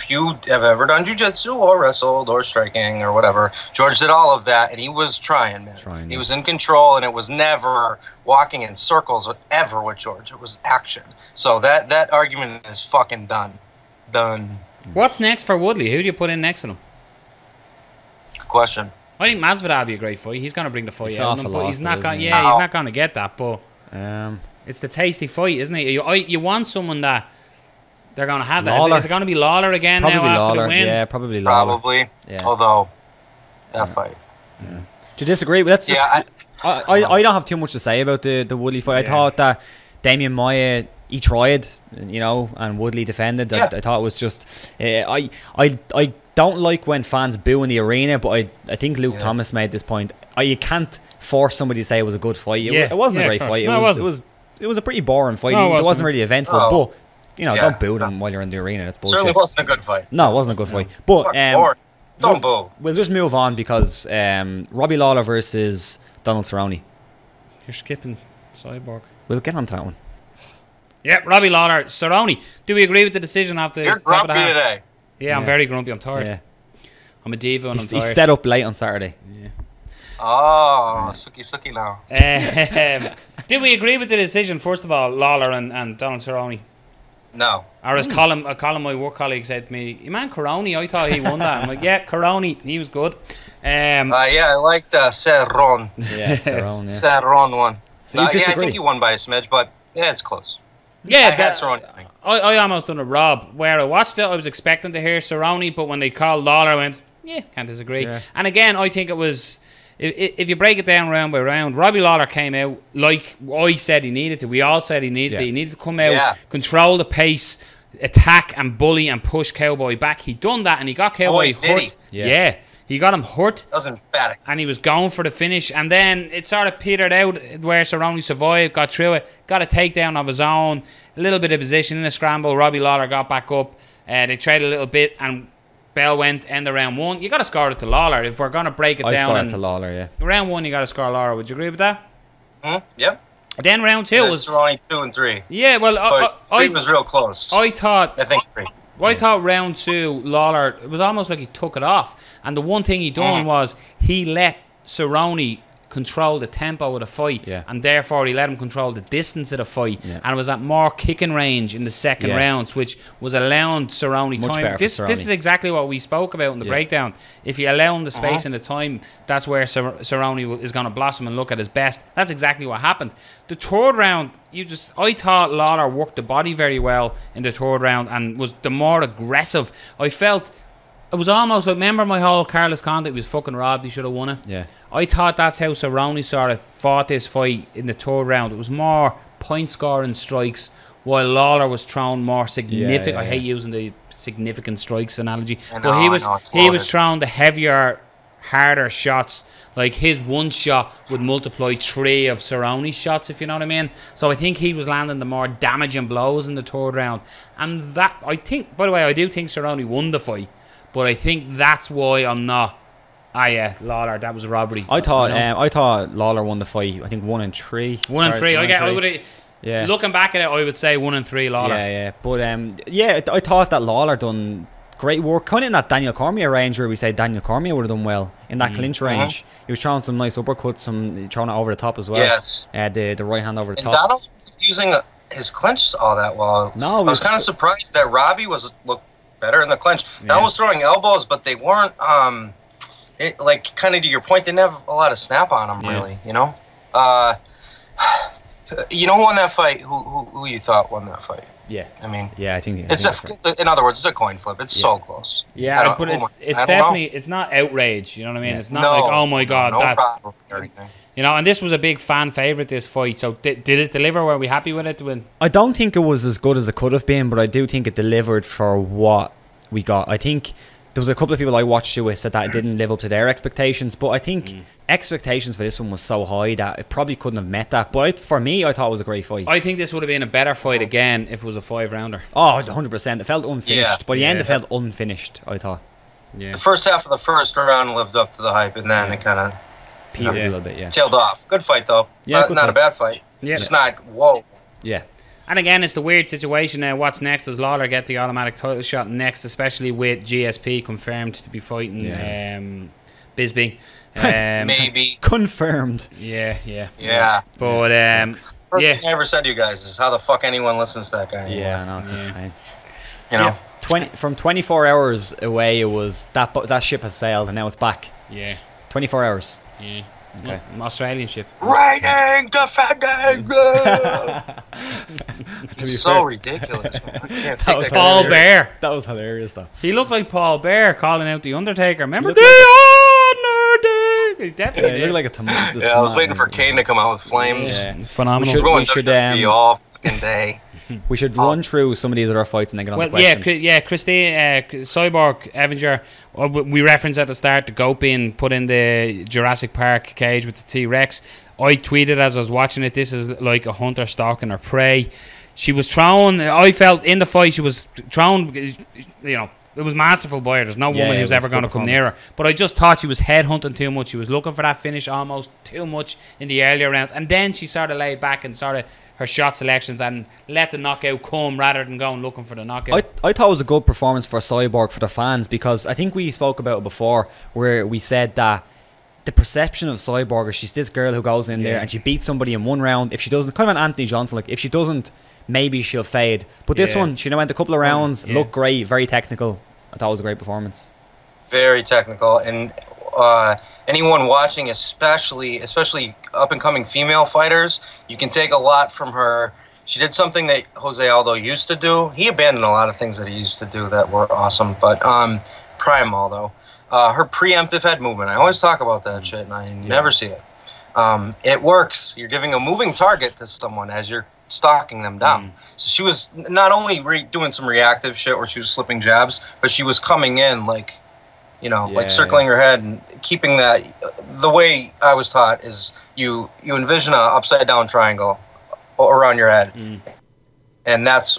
you have ever done jiu-jitsu or wrestled or striking or whatever, George did all of that, and he was trying, man. He was in control, and it was never walking in circles ever with George. It was action. So that argument is fucking done. Done. What's next for Woodley? Who do you put in next to him? Good question. I think Masvidal would be a great fight. He's going to bring the fight out of him, but he's not going. Yeah, he's not going to get that. But it's the tasty fight, isn't it? You want someone that they're going to have that. Is it going to be Lawler again now after the win? Yeah, probably Lawler. Probably. Yeah. Although that fight. Yeah. Do you disagree? That's just. Yeah, I don't have too much to say about the Woodley fight. I thought that Damian Maia, he tried, and Woodley defended. I thought it was just. I don't like when fans boo in the arena, but I think Luke Thomas made this point. You can't force somebody to say it was a good fight. It wasn't a great fight. It was a pretty boring fight. It wasn't really eventful, but. Don't boo them while you're in the arena. That's bullshit. Certainly wasn't a good fight. No, it wasn't a good fight. But don't boo. We'll just move on because Robbie Lawler versus Donald Cerrone. You're skipping Cyborg. We'll get on to that one. Yeah, Robbie Lawler, Cerrone. Do we agree with the decision after? You're grumpy today. Yeah, I'm very grumpy. I'm tired. Yeah. I'm a diva and I'm tired. He stayed up late on Saturday. Yeah. Oh, sucky now. Did we agree with the decision? First of all, Lawler and Donald Cerrone. No. Or as Colin, my work colleague, said to me, "You man, Cerrone, I thought he won that." I'm like, "Yeah, Cerrone, he was good." I liked Cerrone. Yeah, Cerrone. Yeah. Cerrone won. So you disagree? I think he won by a smidge, but it's close. Yeah, I almost done a Rob where I watched it. I was expecting to hear Cerrone, but when they called Lawler, I went, "Yeah, can't disagree." Yeah. And again, I think it was. If you break it down round by round, Robbie Lawler came out like I said he needed to. We all said he needed to. He needed to come out, control the pace, attack and bully and push Cowboy back. He done that and he got Cowboy hurt. Yeah, he got him hurt. That was emphatic. And he was going for the finish. And then it sort of petered out where Cerrone survived, got through it, got a takedown of his own, a little bit of position in a scramble. Robbie Lawler got back up. They traded a little bit and bell went end of round one. You got to score it to Lawler if we're going to break it down. I score it to Lawler, yeah. Round one, you got to score Lawler. Would you agree with that? Yeah. Then round two was only 2 and 3. Yeah, well, three was real close. I thought 3. I thought round two, Lawler, it was almost like he took it off. And the one thing he done was he let Cerrone control the tempo of the fight, and therefore he let him control the distance of the fight, and it was at more kicking range in the second rounds, which was allowing Cerrone much time. This is exactly what we spoke about in the breakdown. If you allow him the space and the time, that's where Cerrone is going to blossom and look at his best. That's exactly what happened. The third round, I thought Lawler worked the body very well in the third round and was the more aggressive. I felt it was almost like, remember my whole careless conduct, he was fucking robbed, he should have won it. Yeah. I thought that's how Cerrone sort of fought this fight in the third round. It was more point scoring strikes, while Lawler was throwing more significant. I hate using the significant strikes analogy, but he was throwing the heavier, harder shots. Like his one shot would multiply 3 of Cerrone's shots, if you know what I mean. So I think he was landing the more damaging blows in the third round, and that I think. By the way, I do think Cerrone won the fight, but I think that's why I'm not. Lawler, that was a robbery. I thought Lawler won the fight. I think 1 and 3. 1 and 3. I would. Yeah. Looking back at it, I would say 1 and 3 Lawler. Yeah. But I thought that Lawler done great work, kind of in that Daniel Cormier range where we say Daniel Cormier would have done well in that clinch range. He was throwing some nice uppercuts, throwing it over the top as well. Yes. The right hand over the top. Donald wasn't using his clinch all that well. No, I was kind of surprised that Robbie looked better in the clinch. Donald was throwing elbows, but they weren't. Like kind of to your point, they didn't have a lot of snap on them, really. You know, who won that fight? Who you thought won that fight? Yeah, I mean, I think in other words, it's a coin flip. It's so close. Yeah, but it's definitely it's not outrage. You know what I mean? It's not like, oh my god, that. Problem or anything. You know, and this was a big fan favorite, this fight. So did it deliver? Were we happy with it to win? I don't think it was as good as it could have been, but I do think it delivered for what we got. I think there was a couple of people I watched who said that it didn't live up to their expectations, but I think expectations for this one was so high that it probably couldn't have met that. But for me, I thought it was a great fight. I think this would have been a better fight again if it was a 5-rounder. Oh, 100%. It felt unfinished. By the end, it felt unfinished, I thought. Yeah. The first half of the first round lived up to the hype, and then it kind of petered a little bit, tailed off. Good fight, though. Yeah, not a bad fight. Yeah. Just not, whoa. Yeah. And again, it's the weird situation now. What's next? Does Lawler get the automatic title shot next, especially with GSP confirmed to be fighting Bisping? Maybe. Confirmed. Yeah. But, First thing I ever said to you guys is how the fuck anyone listens to that guy anymore. Yeah, no, it's insane. You know? From 24 hours away, it was that ship has sailed, and now it's back. Yeah. 24 hours. Yeah. Okay. Australian ship. Writing, defending. It's so ridiculous, man. I can't take that Paul Bear. That was hilarious, though. He looked like Paul Bear calling out the Undertaker. Remember He the Undertaker? He definitely He did. looked like a tomato. I was waiting for Kane to come out with flames. Yeah. Phenomenal. We should all fucking day. We should run through some of these other fights and then get on the questions. Christine, Cyborg, Avenger, we referenced at the start the goat being put in the Jurassic Park cage with the T-Rex. I tweeted as I was watching it, this is like a hunter stalking her prey. She was thrown, I felt in the fight, she was thrown, you know, it was masterful by her. There's no woman who's ever going to come near her. But I just thought she was headhunting too much. She was looking for that finish almost too much in the earlier rounds. And then she sort of laid back and sort of her shot selections and let the knockout come rather than going looking for the knockout. I thought it was a good performance for Cyborg for the fans, because I think we spoke about it before where we said that the perception of Cyborg is she's this girl who goes in there and she beats somebody in one round. If she doesn't, kind of an Anthony Johnson, like if she doesn't, maybe she'll fade. But this one, she went a couple of rounds, looked great, very technical. I thought it was a great performance. Very technical, and anyone watching, especially up and coming female fighters, you can take a lot from her. She did something that Jose Aldo used to do. He abandoned a lot of things that he used to do that were awesome, but Prime Aldo, her preemptive head movement. I always talk about that shit, and I never see it. It works. You're giving a moving target to someone as you're stalking them down. So she was not only doing some reactive shit where she was slipping jabs, but she was coming in like, you know, like circling her head and keeping that. The way I was taught is you envision a upside down triangle around your head, and that's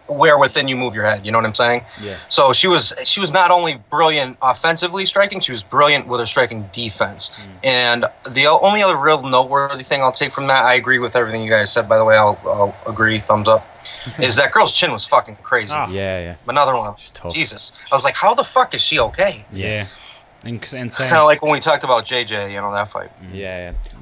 where within you move your head. You know what I'm saying? Yeah. So she was not only brilliant offensively striking, she was brilliant with her striking defense. And the only other real noteworthy thing I'll take from that, I agree with everything you guys said, by the way, I'll agree, thumbs up, is that girl's chin was fucking crazy. Another one. Jesus. I was like, how the fuck is she okay? Yeah. Insane. Kind of like when we talked about JJ, you know, that fight.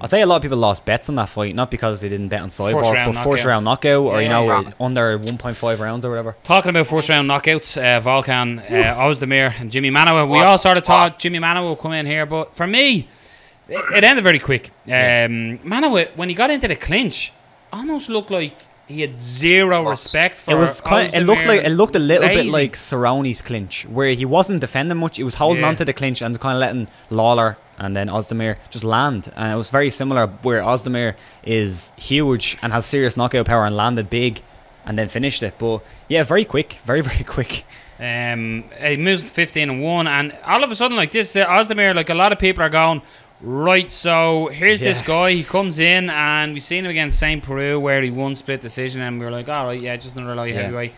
I'll say a lot of people lost bets on that fight, not because they didn't bet on Cyborg, but first round knockout, or you know, under 1.5 rounds or whatever. Talking about first round knockouts, Volkan, Ozdemir, and Jimmy Manuwa. We all sort of thought Jimmy Manuwa would come in here, but for me, it ended very quick. Manuwa, when he got into the clinch, almost looked like he had zero respect for. It was kind of, it looked a little bit like Cerrone's clinch, where he wasn't defending much. He was holding on to the clinch and kind of letting Lawler and then Ozdemir just land. And it was very similar, where Ozdemir is huge and has serious knockout power and landed big and then finished it. But yeah, very quick, very quick. He moves to 15-1, and all of a sudden, like this, Ozdemir, like a lot of people are going, right, so here's this guy, he comes in, and we seen him against St. Peru where he won split decision, and we were like, alright, just another light heavyweight.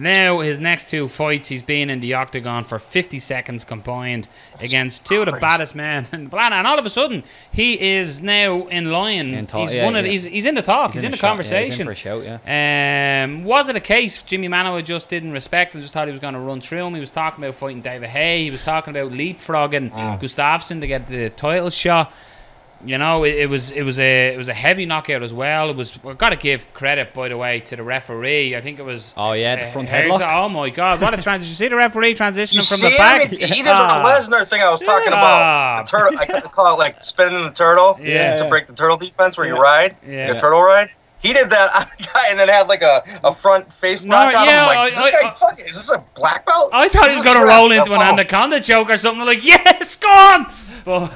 Now, his next two fights, he's been in the octagon for 50 seconds combined against two of the baddest men in the planet, and all of a sudden, he is now in line. He's in the talk, he's in the conversation. He's in for a shout, was it a case Jimmy Manuwa just didn't respect and just thought he was going to run through him? He was talking about fighting David Haye, he was talking about leapfrogging Gustafsson to get the title shot. You know, it was a heavy knockout as well. We've got to give credit, by the way, to the referee. I think it was the front headlock. Oh my God, what a transition! Did you see the referee transitioning from the back? He did the Lesnar thing I was talking about. The turtle, I call it like spinning the turtle to break the turtle defense, where you ride the turtle ride. He did that on a guy and then had like a front face knock on him. Like, is this a black belt? I thought he was going to roll into an anaconda choke or something. Like, yes, gone! But,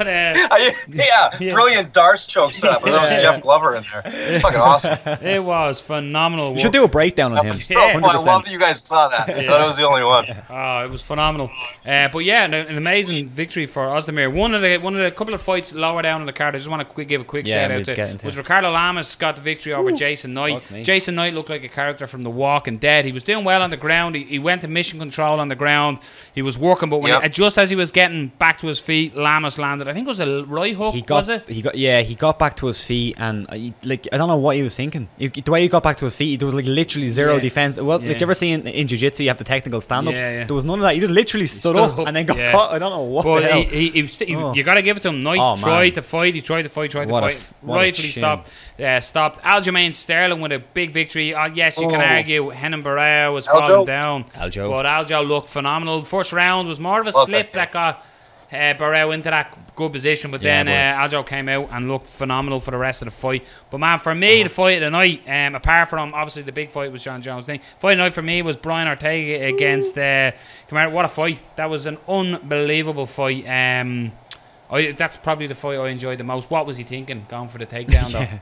brilliant Darce choke setup. There was Jeff Glover in there. It's fucking awesome. It was phenomenal. We should do a breakdown on him. So fun. I love that you guys saw that. I thought it was the only one. It was phenomenal. But yeah, an amazing victory for Ozdemir. One of the couple of fights lower down in the card, I just want to give a quick shout out to was Ricardo Lamas got the victory over Jason Knight. Jason Knight looked like a character from The Walking Dead. He was doing well on the ground. He went to mission control on the ground. He was working, but when just as he was getting back to his feet, Lamas landed. I think it was a right hook. He got back to his feet, and I don't know what he was thinking. The way he got back to his feet, there was like literally zero defense. Well, like you ever see in jiu-jitsu, you have the technical stand up. There was none of that. He just literally stood up and then got caught. I don't know what the hell. You got to give it to him. Knight tried to fight. He tried to fight. Rightfully stopped. Aljamain Sterling with a big victory. Yes, you can argue Renan Barão was falling down. But Aljo looked phenomenal. First round was more of a slip that got Barão into that good position, but then Aljo came out and looked phenomenal for the rest of the fight. But man, for me, the fight of the night, apart from obviously the big fight was Jon Jones' thing, fight of the night for me was Brian Ortega against Camaro. What a fight! That was an unbelievable fight. That's probably the fight I enjoyed the most. What was he thinking going for the takedown though?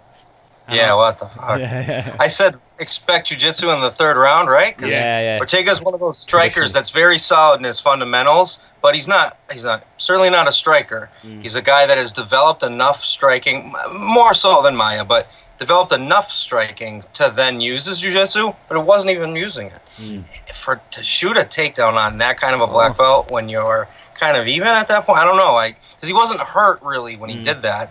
Yeah, what the fuck? I said expect jiu-jitsu in the third round, right? Ortega's one of those strikers that's very solid in his fundamentals, but he's certainly not a striker. He's a guy that has developed enough striking, more so than Maia, but developed enough striking to then use his jiu-jitsu, but it wasn't even using it. To shoot a takedown on that kind of a black belt when you're kind of even at that point, I don't know, because he wasn't hurt really when he did that.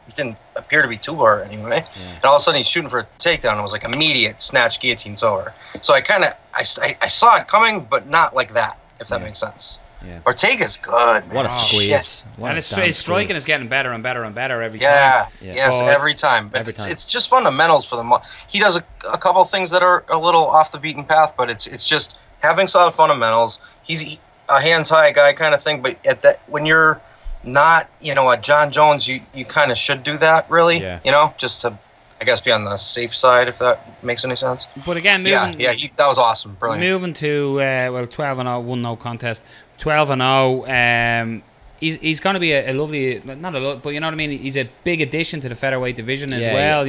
He didn't appear to be too hurt anyway. And all of a sudden he's shooting for a takedown, and it was like immediate snatch, guillotine's over. So I saw it coming, but not like that, if that makes sense. Ortega's good, man. What a squeeze. And his striking is getting better and better and better every time. Yes, every time. But it's just fundamentals for them. He does a couple of things that are a little off the beaten path, but it's just having solid fundamentals. He's a hands-high guy kind of thing, but when you're not, a Jon Jones, you kind of should do that, really, just to, I guess, be on the safe side, if that makes any sense. But again, that was awesome, brilliant. Moving to 12-0, 1-0 contest, 12-0. He's going to be a lovely, not a lot, but you know what I mean. He's a big addition to the featherweight division as well.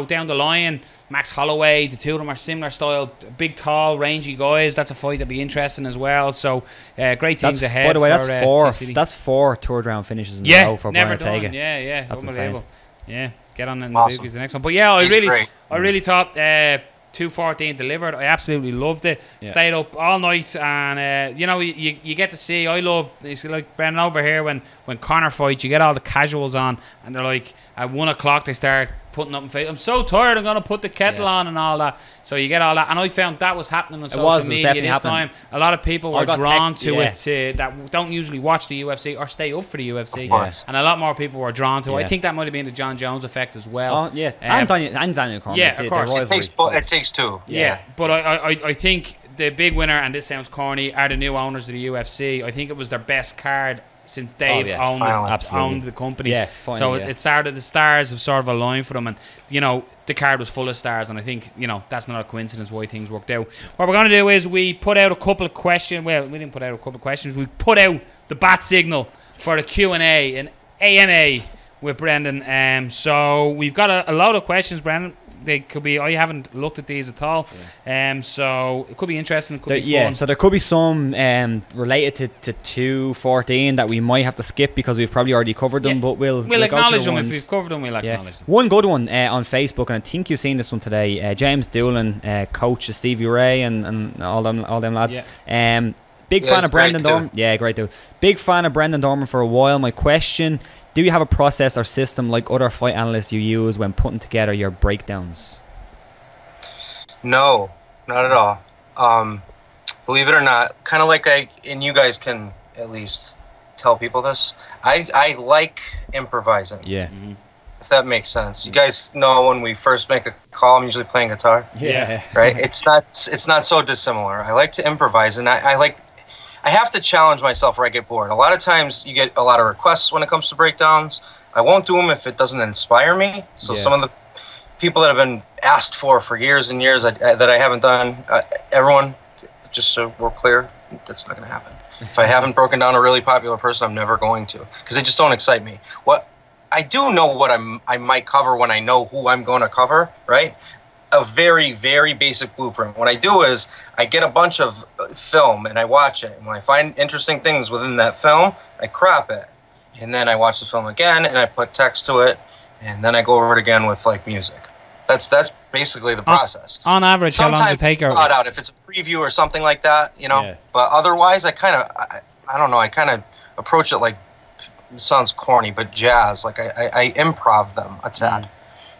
Down the line, Max Holloway, the two of them are similar style, big, tall, rangy guys. That's a fight that'd be interesting as well. So great teams ahead. By the way, that's four third round finishes in a row for Brian Ortega. That's unbelievable. Insane. Get on in the big the next one. But I really thought 2:14 delivered. I absolutely loved it. Stayed up all night, and you get to see. It's like Brendan over here when Conor fights, you get all the casuals on, and they're like at 1 o'clock they start putting up in face. I'm so tired. I'm gonna put the kettle on and all that. So you get all that, and I found that was happening on social media this time. A lot of people were drawn to it that don't usually watch the UFC or stay up for the UFC, and a lot more people were drawn to it. I think that might have been the Jon Jones effect as well. And Daniel Cormier. Yeah, of course. It takes two. But I think the big winner, and this sounds corny, are the new owners of the UFC. I think it was their best card since Dave owned the company. It started, the stars have sort of aligned for them, and the card was full of stars, and I think that's not a coincidence why things worked out. What we're going to do is we put out a couple of questions. Well, we didn't put out a couple of questions. We put out the bat signal for the Q&A and AMA with Brendan. So we've got a load of questions, Brendan. They could be. I haven't looked at these at all, so it could be interesting. It could be fun. So there could be some related to 2:14 that we might have to skip because we've probably already covered them. But we'll acknowledge them if we've covered them. We'll acknowledge them. One good one on Facebook, and I think you've seen this one today. James Doolan, coach of Stevie Ray and all them lads. Big fan of Brendan Dorman. Yeah, great dude. Big fan of Brendan Dorman for a while. My question: do you have a process or system like other fight analysts you use when putting together your breakdowns? No, not at all. Believe it or not, kind of like and you guys can at least tell people this. I like improvising. Yeah. If that makes sense. You guys know when we first make a call, I'm usually playing guitar. Yeah. Right. It's not so dissimilar. I like to improvise, and I have to challenge myself where I get bored. A lot of times you get a lot of requests when it comes to breakdowns. I won't do them if it doesn't inspire me. So some of the people that have been asked for years and years that I haven't done, everyone, just so we're clear, that's not going to happen. If I haven't broken down a really popular person, I'm never going to, because they just don't excite me. What I do know what I might cover when I know who I'm going to cover, right? A very, very basic blueprint. What I do is I get a bunch of film and I watch it. And when I find interesting things within that film, I crop it. And then I watch the film again and I put text to it. And then I go over it again with music. That's basically the process. On average, sometimes how long does it take? It's thought out if it's a preview or something like that, But otherwise, I don't know. I kind of approach it like, it sounds corny, but jazz. Like I improv them a tad.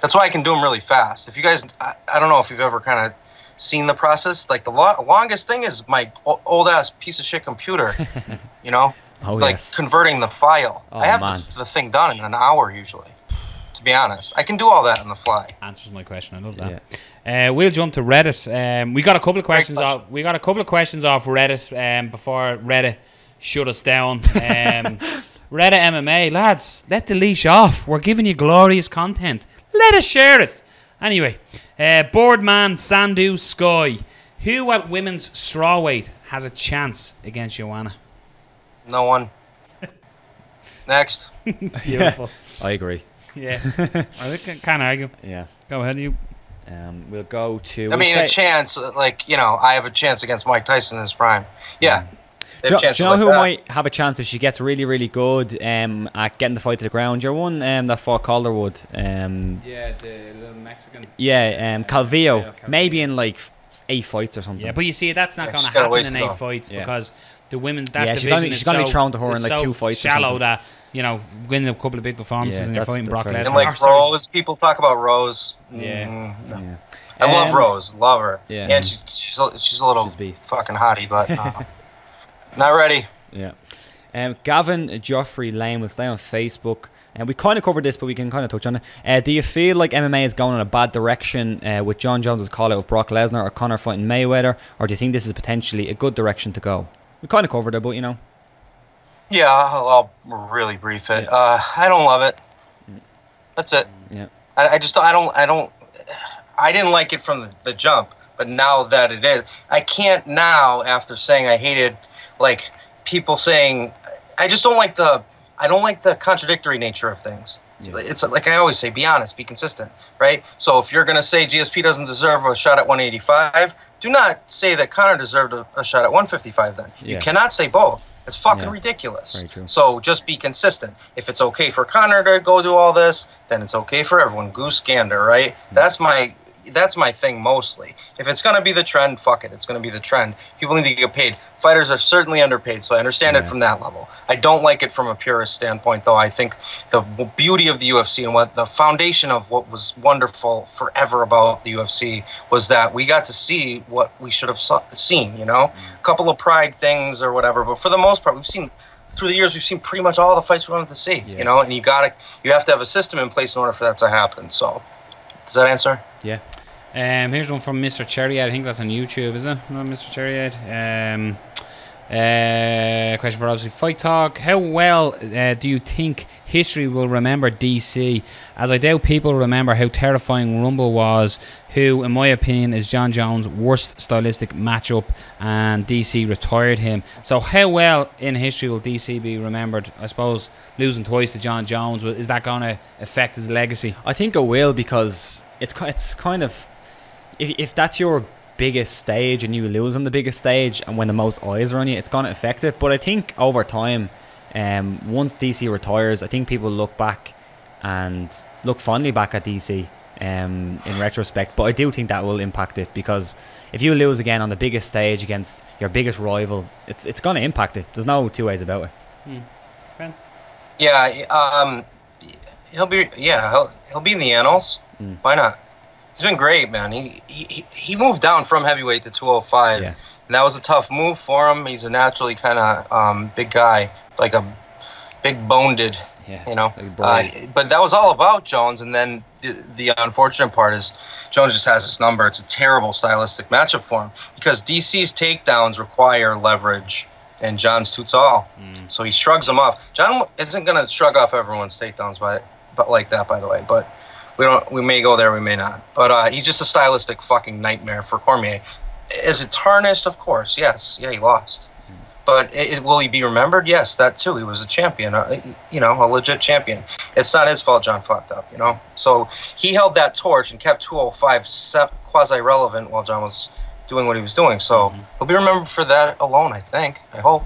That's why I can do them really fast. If you guys, I don't know if you've ever kind of seen the process. Like the longest thing is my old ass piece of shit computer, you know, converting the file. I have the thing done in an hour usually. To be honest, I can do all that on the fly. Answers my question. I love that. Yeah. We'll jump to Reddit. We got a couple of questions off. We got a couple of questions off Reddit before Reddit shut us down. Reddit MMA lads, let the leash off. We're giving you glorious content. Let us share it. Anyway, Boardman Sandu Sky. Who at women's strawweight has a chance against Joanna? No one. Next. Beautiful. I agree. Yeah. I can't argue. Yeah. Go ahead, you. We'll go to... I mean, a chance, like, you know, I have a chance against Mike Tyson in his prime. Yeah. Do you know who might have a chance if she gets really, really good at getting the fight to the ground? Your one that fought Calderwood. Yeah, the little Mexican. Yeah, Calvillo. Maybe in like 8 fights or something. Yeah, but you see, that's not going to happen in 8 fights because the women's division she's going to be thrown to her in like 2 fights. Shallow that, you know, winning a couple of big performances and you're fighting Brock Lesnar. And like Rose, people talk about Rose. Yeah. No. I love Rose, love her. Yeah. And she's a little fucking hottie, but not ready. Yeah. Gavin Geoffrey Lane will stay on Facebook. And we kind of covered this, but we can kind of touch on it. Do you feel like MMA is going in a bad direction with Jon Jones' call out of Brock Lesnar or Conor fighting Mayweather? Or do you think this is potentially a good direction to go? We kind of covered it, but you know. Yeah, I'll really brief it. Yeah. I don't love it. That's it. Yeah. I didn't like it from the jump, but now that it is, I can't now, after saying I hated, like, people saying, I don't like the contradictory nature of things. Yeah. It's like I always say, be honest, be consistent, right? So if you're going to say GSP doesn't deserve a shot at 185, do not say that Conor deserved a shot at 155 then. Yeah. You cannot say both. It's fucking ridiculous. Very true. So just be consistent. If it's okay for Conor to go do all this, then it's okay for everyone. Goose gander, right? Mm-hmm. That's my thing mostly. If it's going to be the trend, fuck it. It's going to be the trend. People need to get paid. Fighters are certainly underpaid, so I understand it from that level. I don't like it from a purist standpoint, though. I think the beauty of the UFC and what the foundation of what was wonderful forever about the UFC was that we got to see what we should have seen, you know? A couple of pride things or whatever, but for the most part, through the years, we've seen pretty much all the fights we wanted to see, you know? And you have to have a system in place in order for that to happen, so... Does that answer? Yeah. Here's one from Mr. Cherryhead. I think that's on YouTube, is it? No, Mr. Cherryhead. Question for obviously Fight Talk. How well do you think history will remember DC? As I doubt people remember how terrifying Rumble was, who, in my opinion, is Jon Jones' worst stylistic matchup, and DC retired him. So how well in history will DC be remembered? I suppose losing twice to Jon Jones, is that going to affect his legacy? I think it will, because it's kind of, if that's your biggest stage and you lose on the biggest stage and when the most eyes are on you, it's going to affect it. But I think over time, once DC retires, I think people look back and look fondly back at DC in retrospect. But I do think that will impact it, because if you lose again on the biggest stage against your biggest rival, it's going to impact it. There's no two ways about it. Ben? Yeah, he'll be in the annals. Why not? He's been great, man. He moved down from heavyweight to 205, and that was a tough move for him. He's a naturally kind of big guy, like a big boned, you know. But that was all about Jones, and then the unfortunate part is Jones just has his number. It's a terrible stylistic matchup for him, because DC's takedowns require leverage, and John's too tall, so he shrugs them off. John isn't going to shrug off everyone's takedowns, but like that, by the way, but. We may go there, we may not. But he's just a stylistic fucking nightmare for Cormier. Is it tarnished? Of course, yes. Yeah, he lost. But will he be remembered? Yes, that too. He was a champion, you know, a legit champion. It's not his fault John fucked up, you know. So he held that torch and kept 205 quasi-relevant while John was doing what he was doing. So he'll be remembered for that alone, I think. I hope.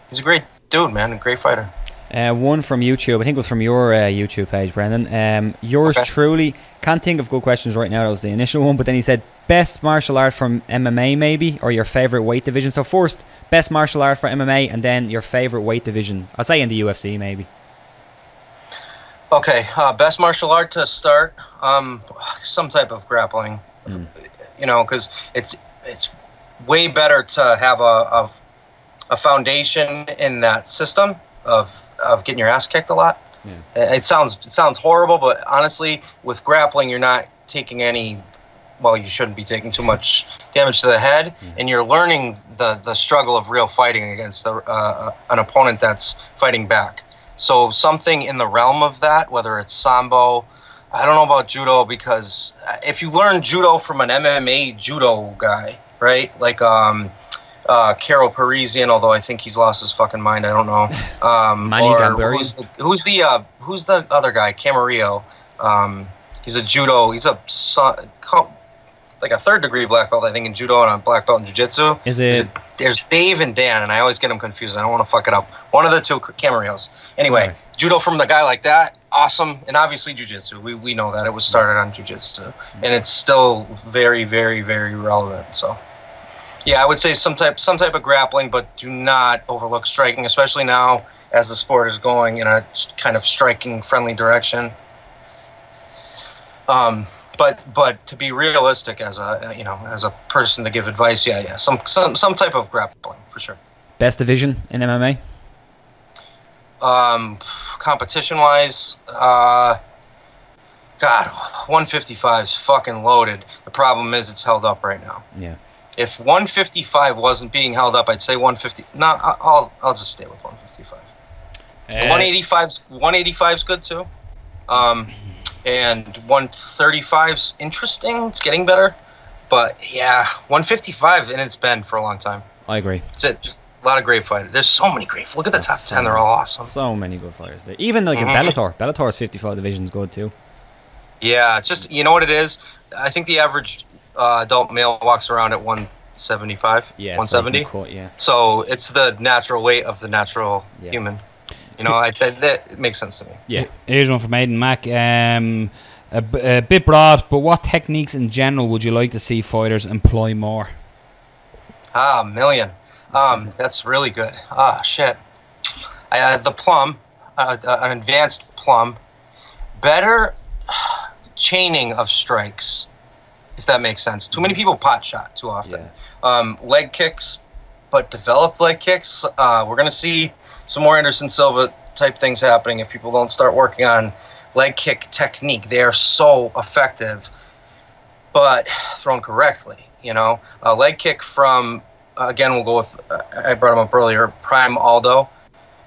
He's a great dude, man, a great fighter. One from YouTube, I think it was from your YouTube page, Brendan. Yours truly, can't think of good questions right now, that was the initial one, but then he said, best martial art from MMA maybe, or your favorite weight division. So first, best martial art for MMA, and then your favorite weight division. I'd say in the UFC maybe. Okay, best martial art to start. Some type of grappling. You know, because it's way better to have a foundation in that system of getting your ass kicked a lot. Yeah. It sounds horrible, but honestly, with grappling, you're not taking any. Well, you shouldn't be taking too much damage to the head, and you're learning the struggle of real fighting against an opponent that's fighting back. So something in the realm of that, whether it's Sambo, I don't know about judo, because if you learn judo from an MMA judo guy, right, like Caro Parisian, although I think he's lost his fucking mind, I don't know. Who's the other guy? Camarillo. He's a judo. He's like a 3rd degree black belt, I think, in judo, and a black belt in jiu-jitsu. There's Dave and Dan, and I always get them confused. I don't want to fuck it up. One of the two Camarillos. Anyway, right. Judo from the guy like that, awesome. And obviously jiu-jitsu. We know that. It was started on jiu-jitsu. And it's still very, very, very relevant. So, yeah, I would say some type of grappling, but do not overlook striking, especially now as the sport is going in a kind of striking, friendly direction. But to be realistic as a person to give advice, some type of grappling for sure. Best division in MMA? Competition wise, God, 155 is fucking loaded. The problem is it's held up right now. Yeah. If 155 wasn't being held up, I'd say 150. No, I'll just stay with 155. 185's good too. And 135's interesting. It's getting better. But, yeah, 155, and it's been for a long time. I agree. That's it. Just a lot of great fighters. There's so many great. Look at the top 10. They're all awesome. So many good fighters there. Even like in Bellator. Bellator's 55 division's good, too. Yeah, just, you know what it is? I think the average adult male walks around at 175, 170. So it's the natural weight of the natural human. You know, that makes sense to me. Yeah. Here's one from Aiden Mack. A bit broad, but what techniques in general would you like to see fighters employ more? A million. That's really good. Shit. The plum, an advanced plum, better chaining of strikes, if that makes sense. Too many people pot shot too often. Yeah. Leg kicks, but developed leg kicks. We're going to see some more Anderson Silva type things happening if people don't start working on leg kick technique. They are so effective, but thrown correctly. You know, a leg kick from, again, we'll go with, I brought him up earlier, Prime Aldo.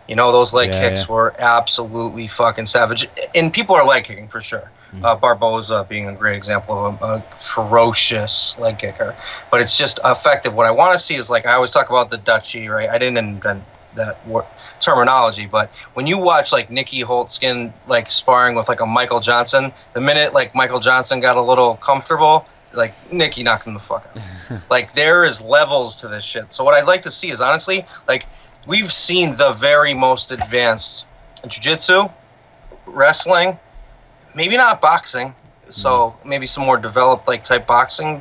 You know, those leg kicks were absolutely fucking savage. And people are leg kicking for sure. Barboza being a great example of a ferocious leg kicker. But it's just effective. What I want to see is, like, I always talk about the Dutchie, right? I didn't invent that terminology, but when you watch like Nikki Holtzkin like sparring with like a Michael Johnson, the minute like Michael Johnson got a little comfortable, like Nikki knocked him the fuck out. Like there is levels to this shit. So what I'd like to see is honestly, like we've seen the very most advanced jiu-jitsu, wrestling, maybe not boxing, so maybe some more developed like type boxing,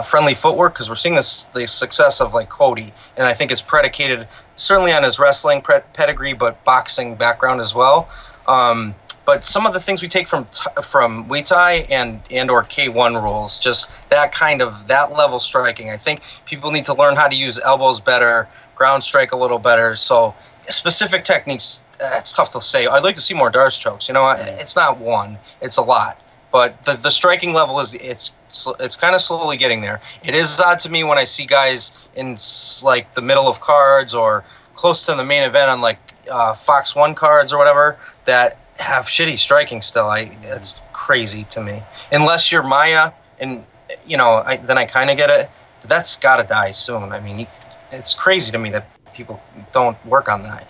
friendly footwork, because we're seeing the success of like Cody, and I think it's predicated certainly on his wrestling pedigree, but boxing background as well. But some of the things we take from Muay Thai and or K1 rules, just that level striking. I think people need to learn how to use elbows better, ground strike a little better. So specific techniques, it's tough to say. I'd like to see more dart strokes. You know, it's not one, it's a lot. But the striking level it's kind of slowly getting there. It is odd to me when I see guys in like the middle of cards or close to the main event on like Fox 1 cards or whatever that have shitty striking still. It's crazy to me. Unless you're Maia, and you know, then I kind of get it. But that's got to die soon. I mean, it's crazy to me that people don't work on that.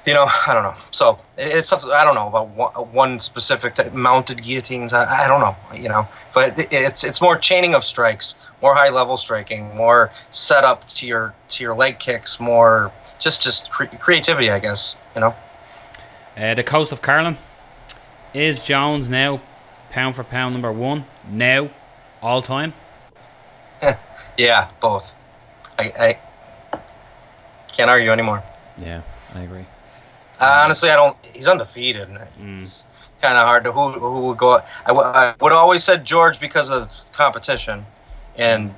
You know, I don't know. So it's I don't know about one specific mounted guillotines. I don't know. You know, but it's more chaining of strikes, more high level striking, more setup to your leg kicks, more just creativity, I guess. You know. The Coast of Carlin, is Jones now pound for pound number 1 now all time? Yeah, both. I can't argue anymore. Yeah, I agree. Honestly, I don't. He's undefeated. It's kind of hard to who would go. I would always said George because of competition, and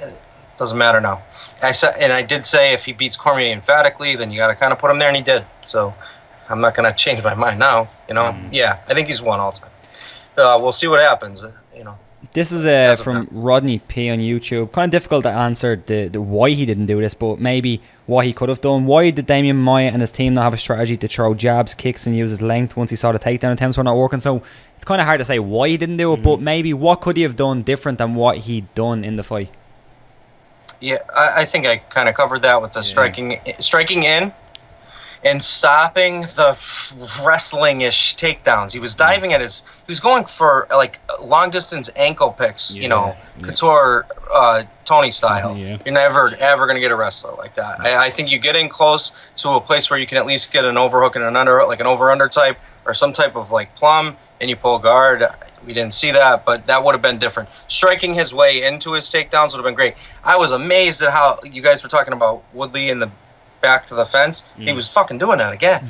it doesn't matter now. I did say if he beats Cormier emphatically, then you got to kind of put him there, and he did. So I'm not going to change my mind now. Yeah, I think he's won all time. We'll see what happens. This is from Rodney P on YouTube. Kind of difficult to answer the why he didn't do this, but maybe what he could have done. Why did Damian Maia and his team not have a strategy to throw jabs, kicks, and use his length once he saw the takedown attempts were not working? So it's kind of hard to say why he didn't do it, but maybe what could he have done different than what he'd done in the fight? Yeah, I think I kind of covered that with the striking in and stopping the wrestling-ish takedowns. He was diving at he was going for like long distance ankle picks, couture, Tony style. Yeah. You're never ever gonna get a wrestler like that. I think you get in close to a place where you can at least get an overhook and an underhook, like an over-under type or some type of like plum, and you pull guard. We didn't see that, but that would have been different. Striking his way into his takedowns would have been great. I was amazed at how you guys were talking about Woodley in the back to the fence. He was fucking doing that again.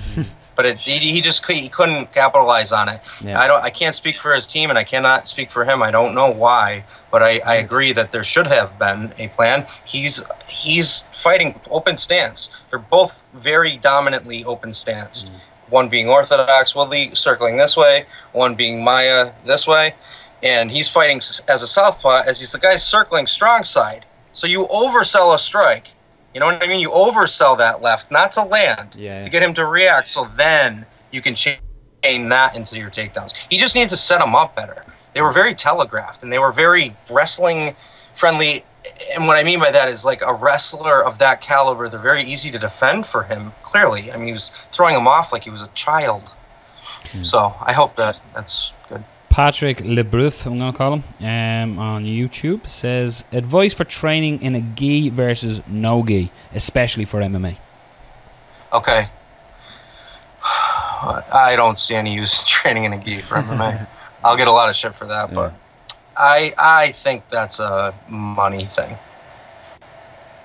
But he couldn't capitalize on it. Yeah. I can't speak for his team, and I cannot speak for him. I don't know why, but I agree that there should have been a plan. He's fighting open stance. They're both very dominantly open stance. One being orthodox, Woodley circling this way, one being Maia this way, and he's fighting as a southpaw as he's the guy circling strong side. So you oversell a strike. You know what I mean? You oversell that left, not to land, to get him to react, so then you can chain that into your takedowns. He just needs to set them up better. They were very telegraphed, and they were very wrestling-friendly, and what I mean by that is like a wrestler of that caliber, they're very easy to defend for him, clearly. I mean, he was throwing him off like he was a child. So I hope that's good. Patrick Lebreuf, I'm going to call him, on YouTube, says, advice for training in a gi versus no gi, especially for MMA. Okay. I don't see any use in training in a gi for MMA. I'll get a lot of shit for that, but I think that's a money thing.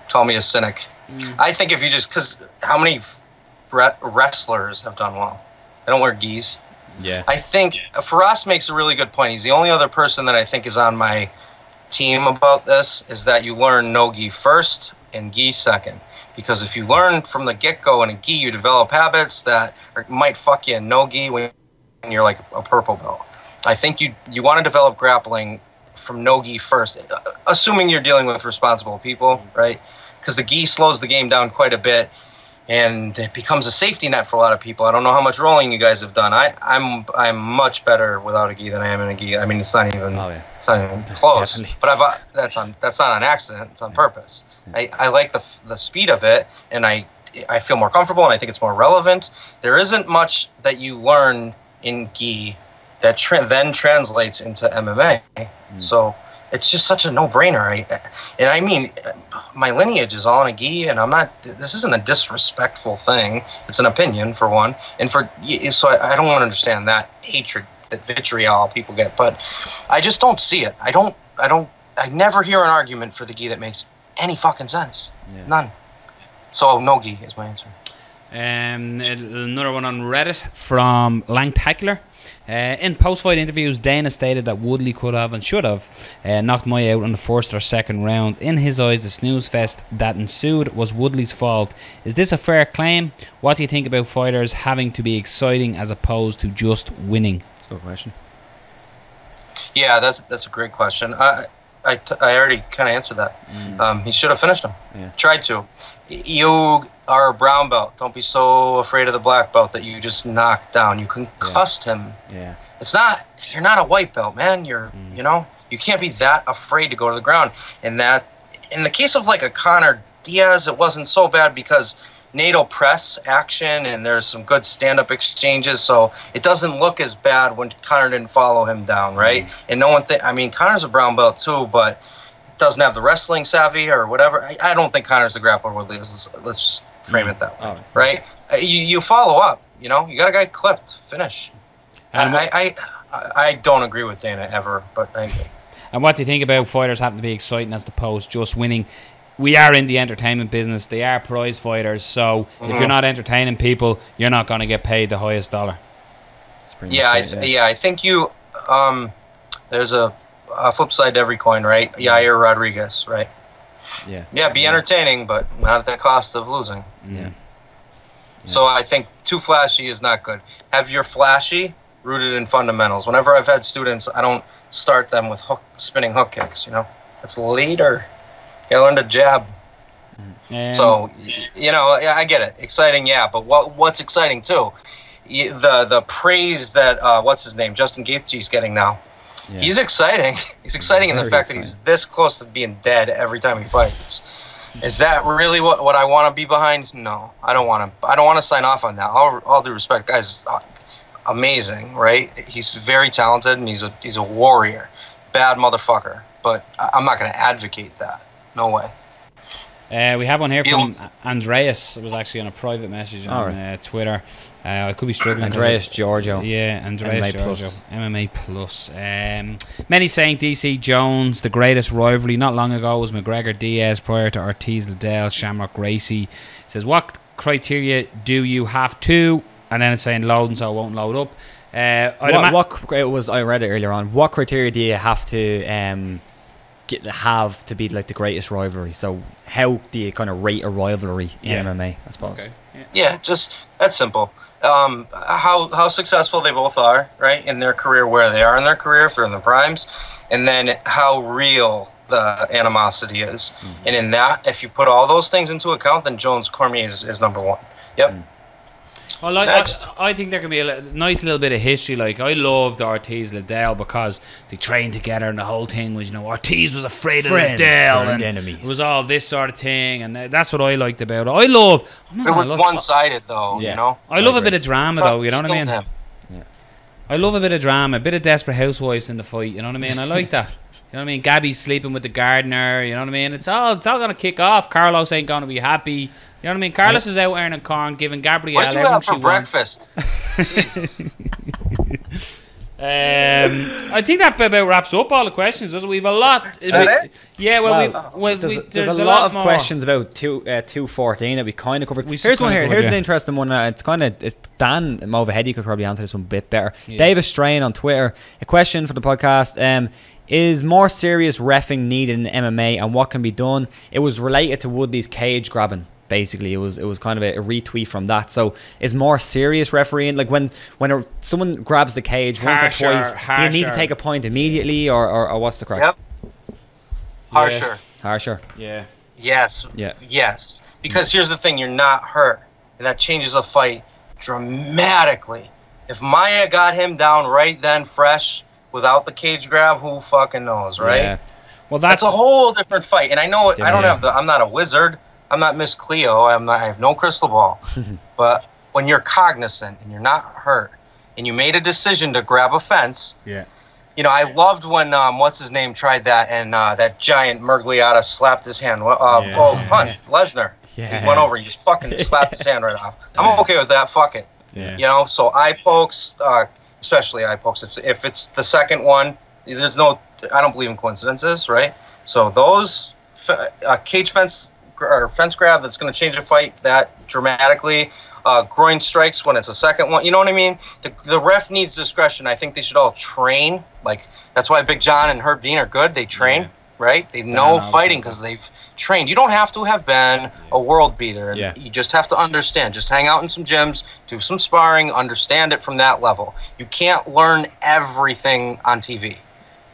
Call me a cynic. I think if you because how many wrestlers have done well? They don't wear gis. Yeah. I think Faraz makes a really good point. He's the only other person that I think is on my team about this, is that you learn no gi first and gi second. Because if you learn from the get-go in a gi, you develop habits that might fuck you in no gi when you're like a purple belt. I think you want to develop grappling from no gi first, assuming you're dealing with responsible people, right? Because the gi slows the game down quite a bit, and it becomes a safety net for a lot of people. I don't know how much rolling you guys have done. I'm much better without a gi than I am in a gi. I mean, it's not even close. But that's not on accident. It's on purpose. I like the speed of it, and I feel more comfortable, and I think it's more relevant. There isn't much that you learn in gi that then translates into MMA. So it's just such a no-brainer. I mean, my lineage is all in a gi, and this isn't a disrespectful thing. It's an opinion, for one. And so I don't want to understand that hatred, that vitriol people get, but I just don't see it. I never hear an argument for the gi that makes any fucking sense. Yeah. None. So no gi is my answer. Another one on Reddit from Lang Tackler. In post-fight interviews, Dana stated that Woodley could have and should have knocked Maia out in the first or second round. In his eyes, the snooze fest that ensued was Woodley's fault. Is this a fair claim? What do you think about fighters having to be exciting as opposed to just winning? That's a good question. Yeah, that's a great question. I already kind of answered that. He should have finished him. Yeah. Tried to. You are a brown belt. Don't be so afraid of the black belt that you just knocked down. You concussed him. Yeah. You're not a white belt, man. You can't be that afraid to go to the ground. And that, in the case of like a Conor Diaz, it wasn't so bad because NATO press action and there's some good stand-up exchanges, so it doesn't look as bad when Conor didn't follow him down, right? And no one Conor's a brown belt too, but doesn't have the wrestling savvy or whatever. I don't think Conor's the grappler Woodley is. Let's just frame it that way, right? You follow up. You got a guy clipped. Finish. I don't agree with Dana ever, but I agree. And what do you think about fighters having to be exciting as opposed to just winning? We are in the entertainment business. They are prize fighters. So if you're not entertaining people, you're not going to get paid the highest dollar. I think you there's a flip side to every coin, right? Yair Rodriguez, right? Yeah, be entertaining, but not at the cost of losing. So I think too flashy is not good. Have your flashy rooted in fundamentals. Whenever I've had students, I don't start them with spinning hook kicks, you know? That's later. You gotta learn to jab. So, you know, I get it. Exciting, yeah, but what's exciting too? The praise that, what's his name, Justin Gaethje's getting now. He's exciting. He's exciting in the fact that he's this close to being dead every time he fights. Is that really what I want to be behind? No, I don't want to. I don't want to sign off on that. All due respect, guy's amazing, right? He's very talented and he's a warrior. Bad motherfucker, but I'm not going to advocate that. No way. We have one here from Andreas. It was actually on a private message on Twitter. I could be struggling. Andreas Giorgio. Yeah, Andreas Giorgio. MMA Plus. Many saying DC Jones, the greatest rivalry not long ago was McGregor Diaz prior to Ortiz Liddell, Shamrock Gracie. It says, what criteria do you have to? And then it's saying loading, so it won't load up. I read it earlier on. What criteria do you have to to be like the greatest rivalry? So how do you kind of rate a rivalry in MMA, I suppose? Okay. Yeah, just that's simple. How successful they both are, right, in their career, where they are in their career, if they're in the primes, and then how real the animosity is. And in that, if you put all those things into account, then Jones Cormier is number one. Yep. Well, I think there can be a nice little bit of history. Like, I loved Ortiz Liddell because they trained together, and the whole thing was, you know, Ortiz was afraid of Liddell, and enemies. It was all this sort of thing, and that's what I liked about it. It was one-sided, though. You know. I love a bit of drama, though. You know what I mean? Yeah. I love a bit of drama, a bit of Desperate Housewives in the fight. You know what I mean? I like that. You know what I mean? Gabby's sleeping with the gardener. You know what I mean? It's all gonna kick off. Carlos ain't gonna be happy. You know what I mean? Carlos is out earning corn, giving Gabrielle everything she wants. What did you have for breakfast? I think that about wraps up all the questions. Doesn't it? We've a lot. There's a lot of questions about 214 that we kind of covered. Here's one here. Here's an interesting one. It's Dan Mulvaheady could probably answer this one a bit better. Yeah. David Strain on Twitter. A question for the podcast. Is more serious reffing needed in MMA, and what can be done? It was related to Woodley's cage grabbing. Basically, it was kind of a retweet from that. So, is more serious refereeing, like when someone grabs the cage once or twice, do you need to take a point immediately, or what's the crack? Yep. Harsher. Harsher. Yeah. Yes. Yeah. Yes. Because here's the thing: you're not hurt, and that changes a fight dramatically. If Maia got him down right then, fresh, without the cage grab, who fucking knows, right? Yeah. Well, that's a whole different fight, and I know I'm not a wizard. I'm not Miss Cleo. I have no crystal ball. But when you're cognizant and you're not hurt, and you made a decision to grab a fence, you know, I loved when what's his name tried that, and that giant Murgliata slapped his hand. Lesnar. Yeah. He went over. He just fucking slapped his hand right off. I'm okay with that. Fuck it. Yeah. You know. So eye pokes, especially eye pokes. If it's the second one, there's no. I don't believe in coincidences, right? So those cage fence. Or fence grab that's going to change a fight that dramatically. Groin strikes when it's a second one. You know what I mean? The ref needs discretion. I think they should all train. Like, that's why Big John and Herb Dean are good. They train, right? They know fighting because they've trained. You don't have to have been a world beater. You just have to understand. Just hang out in some gyms, do some sparring, understand it from that level. You can't learn everything on TV.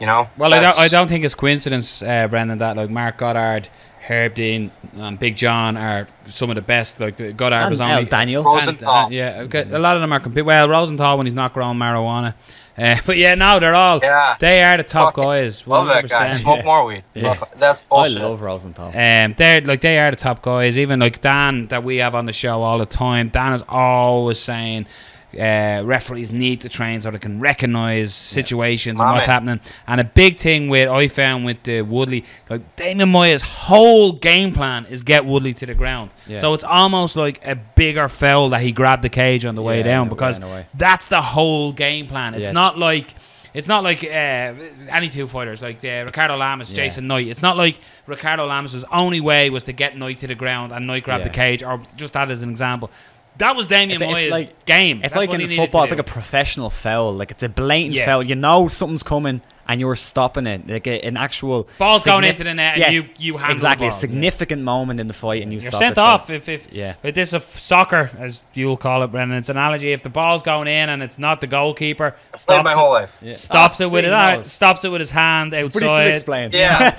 You know? Well, I don't think it's coincidence, Brendan, that like Mark Goddard, Herb Dean, and Big John are some of the best. Like Goddard was only Daniel Rosenthal. A lot of them are well, Rosenthal when he's not growing marijuana. But yeah, no, they're all. Yeah. They are the top guys. 100%. Love that guy. Smoke more weed. Yeah. That's bullshit. I love Rosenthal. They are the top guys. Even like Dan that we have on the show all the time. Dan is always saying. Referees need to train so they can recognise situations and what's happening. And a big thing I found with Woodley, like Damian Maia's whole game plan is get Woodley to the ground. So it's almost like a bigger foul that he grabbed the cage on the way down, because that's the whole game plan. It's not like It's not like any two fighters, like Ricardo Lamas, Jason Knight. It's not like Ricardo Lamas' only way was to get Knight to the ground and Knight grab the cage, or just that as an example. That was Damian Maia's game. It's like in football, it's like a professional foul. Like, it's a blatant foul. You know something's coming, and you're stopping it. Like an actual ball's going into the net, and you handle exactly the ball. A significant moment in the fight, and you you're stop sent it. off if this is soccer, as you'll call it, Brendan. It's an analogy. If the ball's going in and it's not the goalkeeper, stops my whole life. Stops it with his hand outside. But he still explains. Yeah,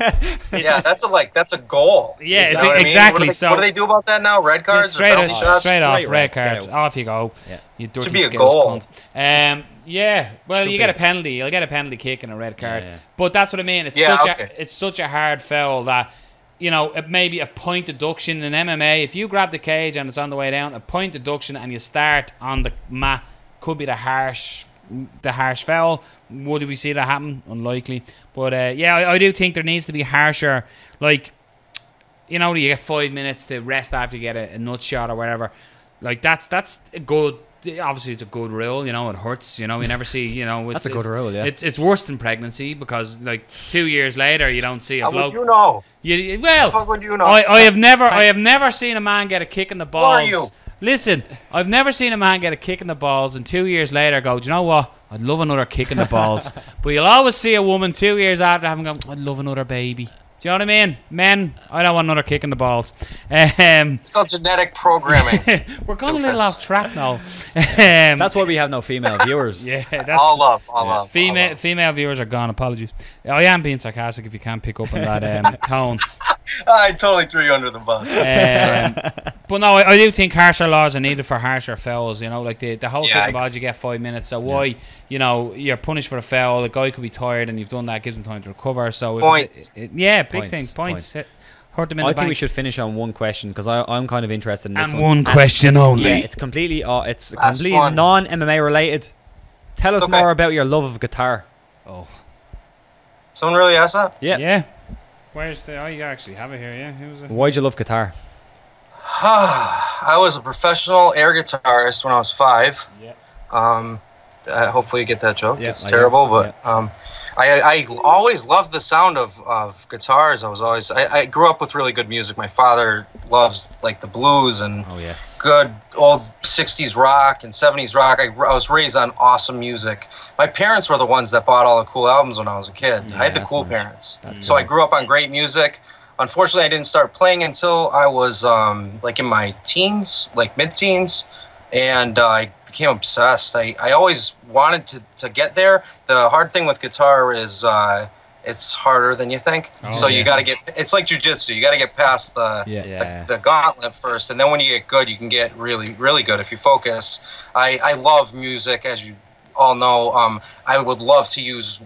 that's a goal. Yeah, exactly. What do they do about that now? Red cards? Straight off, red cards. Off you go. Yeah. You dirty should be a skills goal. cunt. Well, you get a penalty. You'll get a penalty kick and a red card. But that's what I mean. It's such a hard foul that, you know, it may be a point deduction in MMA. If you grab the cage and it's on the way down, a point deduction, and you start on the mat, could be the harsh foul. Would we see that happen? Unlikely. But I do think there needs to be harsher, like, you know, you get 5 minutes to rest after you get a nut shot or whatever. Like, that's a good. Obviously, it's a good rule. You know, it hurts. You know, you never see. You know, that's a good rule. Yeah, it's worse than pregnancy, because like 2 years later, you don't see a bloke. How would you know? Well, would you know? I have never seen a man get a kick in the balls. Who are you? Listen, I've never seen a man get a kick in the balls and 2 years later go, do you know what? I'd love another kick in the balls. But you'll always see a woman 2 years after having gone, I'd love another baby. Do you know what I mean? Men, I don't want another kick in the balls. It's called genetic programming. We're going a little off track now. That's why we have no female viewers. That's all love. Female viewers are gone. Apologies. I am being sarcastic if you can't pick up on that tone. I totally threw you under the bus. But no, I do think harsher laws are needed for harsher fouls. You know, like the whole kick and balls, you get 5 minutes. So why, you know, you're punished for a foul. The guy could be tired, and you've done that, gives him time to recover. So points. Big thing. Points. Hurt them in the I bank. think we should finish on one question, because I'm kind of interested in this and one question only. Yeah, it's completely non-MMA related. Tell us more about your love of guitar. Oh, someone really asked that? Yeah. Where's the? Oh, you actually have it here. Yeah. Who's it? Why'd you love guitar? I was a professional air guitarist when I was 5. Yeah. Hopefully you get that joke. Yeah, it's terrible, but I always loved the sound of guitars. I grew up with really good music. My father loves like the blues and good old 60s rock and 70s rock. I was raised on awesome music. My parents were the ones that bought all the cool albums when I was a kid. I had the cool parents. So I grew up on great music. Unfortunately, I didn't start playing until I was like in my teens, like mid-teens, and I became obsessed. I always wanted to get there. The hard thing with guitar is it's harder than you think. You got to get. It's like jiu-jitsu. You got to get past the gauntlet first, and then when you get good, you can get really, really good if you focus. I love music, as you all know. I would love to use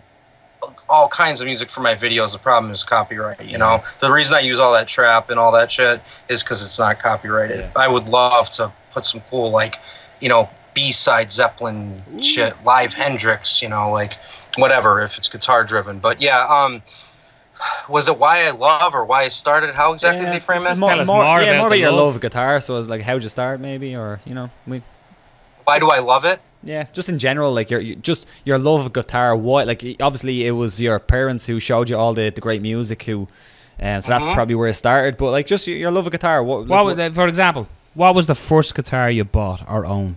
all kinds of music for my videos. The problem is copyright. You know, the reason I use all that trap and all that shit is because it's not copyrighted. I would love to put some cool, like, you know, B-side Zeppelin shit, live Hendrix, you know, like whatever, if it's guitar driven. But was it why I love or why I started? How exactly did they frame it? More about your love of guitar. So it's like, how'd you start, maybe, or you know, why do I love it? Yeah, just in general, like your love of guitar. Why? Like, obviously, it was your parents who showed you all the great music. So that's probably where it started. But like, just your love of guitar. For example, what was the first guitar you bought or owned?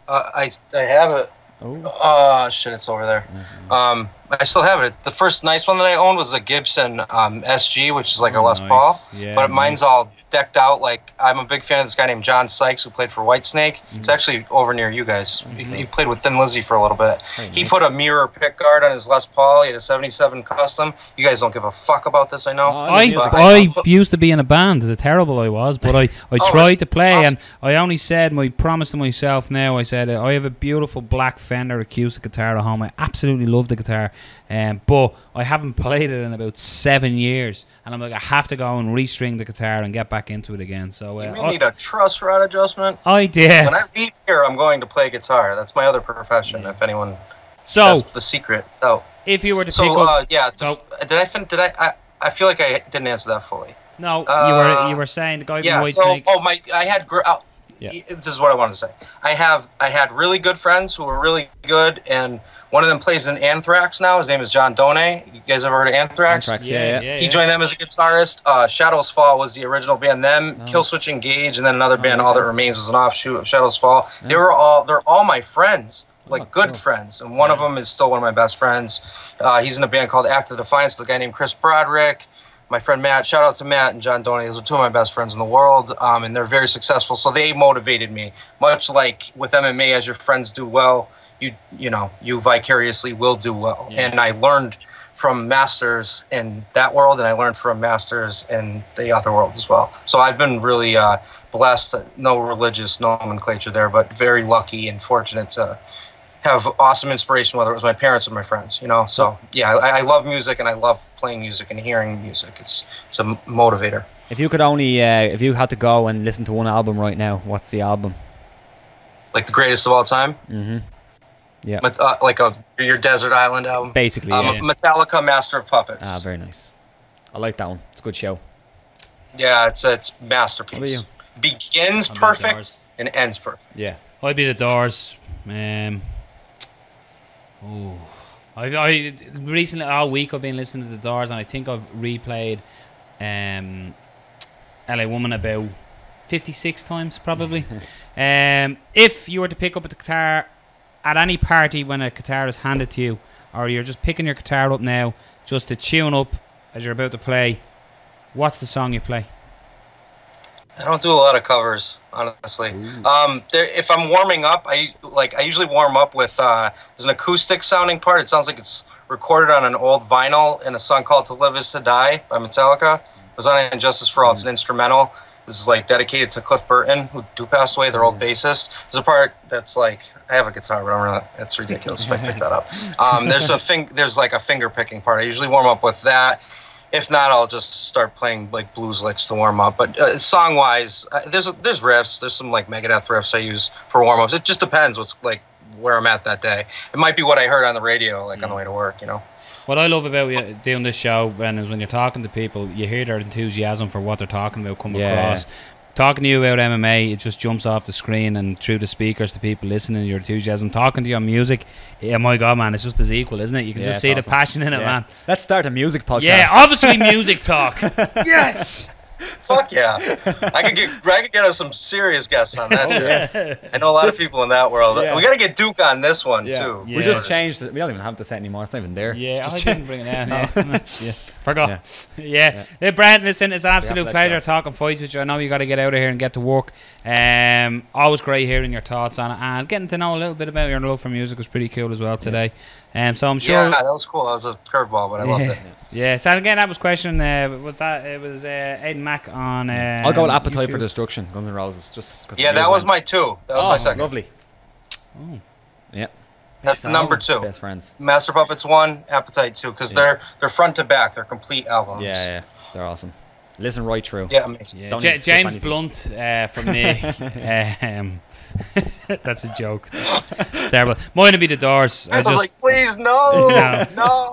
I have it. Oh shit, it's over there. I still have it. The first nice one that I owned was a Gibson SG, which is like a Les Paul. Yeah, but mine's all decked out. Like, I'm a big fan of this guy named John Sykes, who played for Whitesnake. He's actually over near you guys. He played with Thin Lizzy for a little bit. He put a mirror pick guard on his Les Paul. He had a 77 custom. You guys don't give a fuck about this, I know. I used to be in a band. It's terrible I was, but I tried to play, and I only said my promise to myself now. I said I have a beautiful black Fender acoustic guitar at home. I absolutely love the guitar, but I haven't played it in about 7 years, and I'm like, I have to go and restring the guitar and get back into it again. So you need a truss rod adjustment. I did. When I leave here, I'm going to play guitar. That's my other profession. If anyone, that's the secret. So if you were to pick up, did I feel like I didn't answer that fully. No, you were saying the guy from Whitesnake. This is what I wanted to say. I had really good friends who were really good, and One of them plays in Anthrax now. His name is Jon Jones. You guys ever heard of Anthrax? Yeah. He joined them as a guitarist. Shadows Fall was the original band. Them, Killswitch Engage, and then another band, All That Remains, was an offshoot of Shadows Fall. They're all my friends, good friends. And one of them is still one of my best friends. He's in a band called Act of Defiance, the guy named Chris Broderick. My friend Matt, shout out to Matt and Jon Jones. Those are two of my best friends in the world, and they're very successful. So they motivated me, much like with MMA, as your friends do well, you vicariously will do well. Yeah. And I learned from masters in that world, and I learned from masters in the other world as well. So I've been really blessed. No religious nomenclature there, but very lucky and fortunate to have awesome inspiration, whether it was my parents or my friends, So yeah, I love music, and I love playing music and hearing music. It's a motivator. If you could if you had to go and listen to one album right now, what's the album? Like the greatest of all time? Mm-hmm. Yeah. Like your Desert Island album? Basically, Metallica, Master of Puppets. Ah, very nice. I like that one. It's a good show. Yeah, it's masterpiece. Begins perfect and ends perfect. Yeah. I'd be the Doors. I recently all week I've been listening to the Doors, and I think I've replayed LA Woman about 56 times probably. If you were to pick up a guitar at any party when a guitar is handed to you, or you're just picking your guitar up now just to tune up as you're about to play, what's the song you play? I don't do a lot of covers, honestly. If I'm warming up, I usually warm up with there's an acoustic sounding part. It sounds like it's recorded on an old vinyl in a song called "To Live Is to Die" by Metallica. It was on Injustice for All. It's an instrumental. This is dedicated to Cliff Burton, who passed away, their old bassist. There's a part that's I have a guitar, but that's ridiculous if I pick that up. There's a finger picking part. I usually warm up with that. If not, I'll just start playing blues licks to warm up. But song-wise, there's riffs. There's some Megadeth riffs I use for warm-ups. It just depends what's where I'm at that day. It might be what I heard on the radio, on the way to work. What I love about doing this show, Brendan, is when you're talking to people, you hear their enthusiasm for what they're talking about come across. Talking to you about MMA, it just jumps off the screen and through the speakers to people listening, your enthusiasm. Talking to you on music, my God, man, it's just as equal, isn't it? You can just see the passion in it, man. Let's start a music podcast. Yeah, obviously music talk. Yes. Fuck yeah. I could get us some serious guests on that show. Yes. I know a lot of people in that world. Yeah. We got to get Duke on this one, too. Yeah. We just changed it. We don't even have the set anymore. It's not even there. Yeah, I didn't bring it down. Forgot. Yeah. Hey, Brent, listen, it's an absolute pleasure talking fights with you. I know you got to get out of here and get to work. Always great hearing your thoughts on it, and getting to know a little bit about your love for music was pretty cool as well today. So I'm sure. Yeah, that was cool. That was a curveball, but I loved it. Yeah. So again, that was question. Was that it was Aiden Mack on? I'll go with Appetite for Destruction, Guns N' Roses. Just cause that was my 2. That was my second. Lovely. Oh. Yeah. That's number 2. Best friends. Master Puppets 1, Appetite 2, because they're front to back. They're complete albums. Yeah, they're awesome. Listen right through. Yeah, amazing. Yeah. James Blunt from me. That's a joke. It's terrible. Mine would be the Doors. I was like, please, no.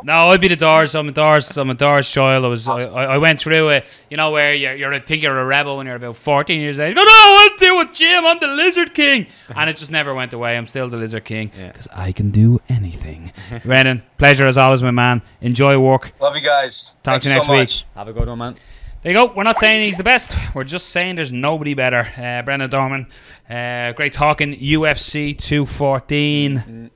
No, I'd be the Doors. I'm a Doors child. I went through it, where I think you're a rebel when you're about 14 years of age. Go, no, I'll do it, Jim. I'm the Lizard King. And it just never went away. I'm still the Lizard King because I can do anything. Brendan, pleasure as always, my man. Enjoy work. Love you guys. Talk to you next week. Have a good one, man. There you go. We're not saying he's the best. We're just saying there's nobody better. Brendan Dorman. Great talking UFC 214.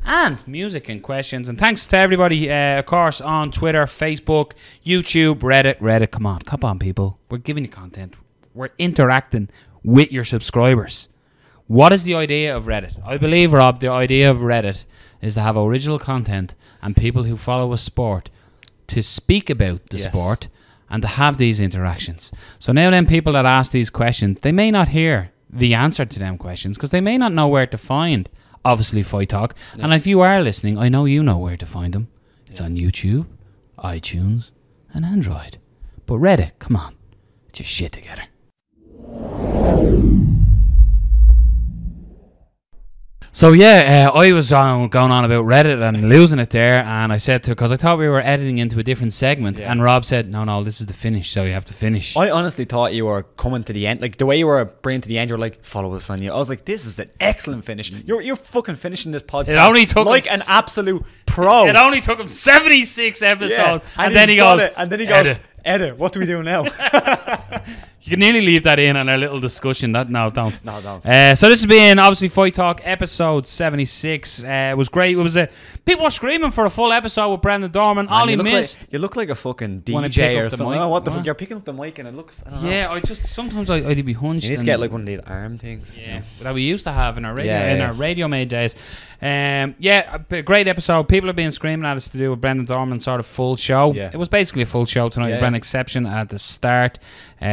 And music and questions. And thanks to everybody, of course, on Twitter, Facebook, YouTube, Reddit. Come on, people. We're giving you content. We're interacting with your subscribers. What is the idea of Reddit? I believe, Rob, the idea of Reddit is to have original content and people who follow a sport to speak about the sport and to have these interactions. So now then people that ask these questions, they may not hear the answer to them questions because they may not know where to find, obviously, Fight Talk. And if you are listening, I know you know where to find them. It's on YouTube, iTunes, and Android. But Reddit, come on, get your shit together. So yeah, I was going on about Reddit and losing it there, and I said because I thought we were editing into a different segment, and Rob said, no, this is the finish, so you have to finish. I honestly thought you were coming to the end, like the way you were bringing to the end. You were like, follow us on you. I was like, this is an excellent finish. You're fucking finishing this podcast. It only took like an absolute pro. It only took him 76 episodes, and then he goes, edit. What do we do now? You can nearly leave that in our little discussion. No, don't. No, don't. So this has been obviously Fight Talk episode 76. It was great. It was people were screaming for a full episode with Brendan Dorman. All he missed. You look like a fucking DJ or something. I don't know what the fuck. You're picking up the mic and it looks. I don't know. Sometimes I'd be hunched. You need to get like one of these arm things. Yeah, that we used to have in our radio made days. A great episode. People have been screaming at us to do a Brendan Dorman sort of full show. Yeah. It was basically a full show tonight. Brendan exception at the start.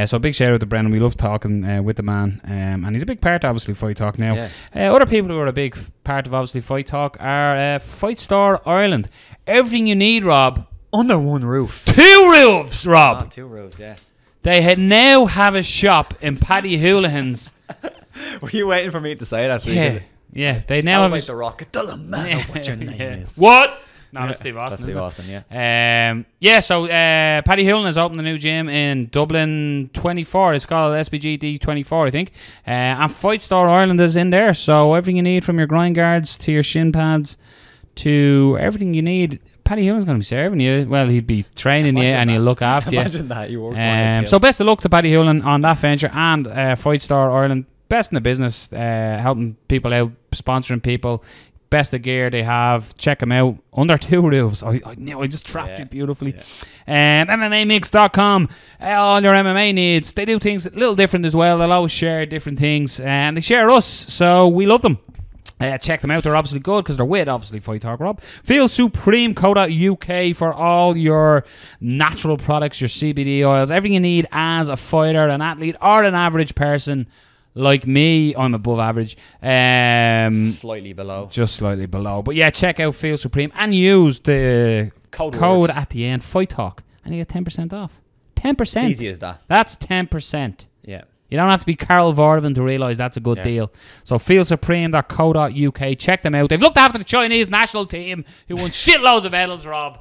So a big shout out to Brendan. We love talking with the man, and he's a big part of obviously Fight Talk now. Other people who are a big part of obviously Fight Talk are Fight Store Ireland. Everything you need, Rob, under one roof. 2 roofs, Rob. 2 roofs, yeah. They now have a shop in Paddy Houlihan's. Were you waiting for me to say that? Yeah, they now have like The Rock. It doesn't matter what your name is. What? No, that's Steve Austin. That's Steve Austin, So Paddy Houlihan has opened a new gym in Dublin 24. It's called SBGD 24, I think. And Fight Store Ireland is in there. So everything you need from your groin guards to your shin pads to everything you need. Paddy Houlihan's going to be serving you. Well, he'd be training you and he'll look after you. Imagine that. You work so best of luck to Paddy Houlihan on that venture and Fight Store Ireland. Best in the business, helping people out, sponsoring people. Best of gear they have. Check them out. Under 2 roofs. I just trapped you beautifully. MMAmix.com. All your MMA needs. They do things a little different as well. They'll always share different things. And they share us. So we love them. Check them out. They're obviously good because they're with obviously Fight Talk Rob. Feel Supreme UK for all your natural products, your CBD oils, everything you need as a fighter, an athlete, or an average person. Like me, I'm above average. Slightly below. Just slightly below. But yeah, check out Feel Supreme and use the code at the end, Fight Talk, and you get 10% off. 10%. It's easy as that. That's 10%. Yeah. You don't have to be Carol Vorderman to realise that's a good deal. So feelsupreme.co.uk. Check them out. They've looked after the Chinese national team who won shitloads of medals, Rob.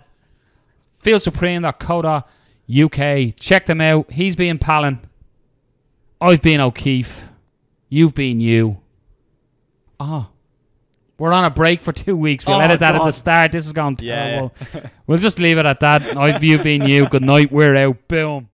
Feelsupreme.co.uk. Check them out. He's been Palin. I've been O'Keefe. You've been you. We're on a break for 2 weeks. We'll edit that at the start. This is gone terrible. We'll just leave it at that. You've been you. Good night. We're out. Boom.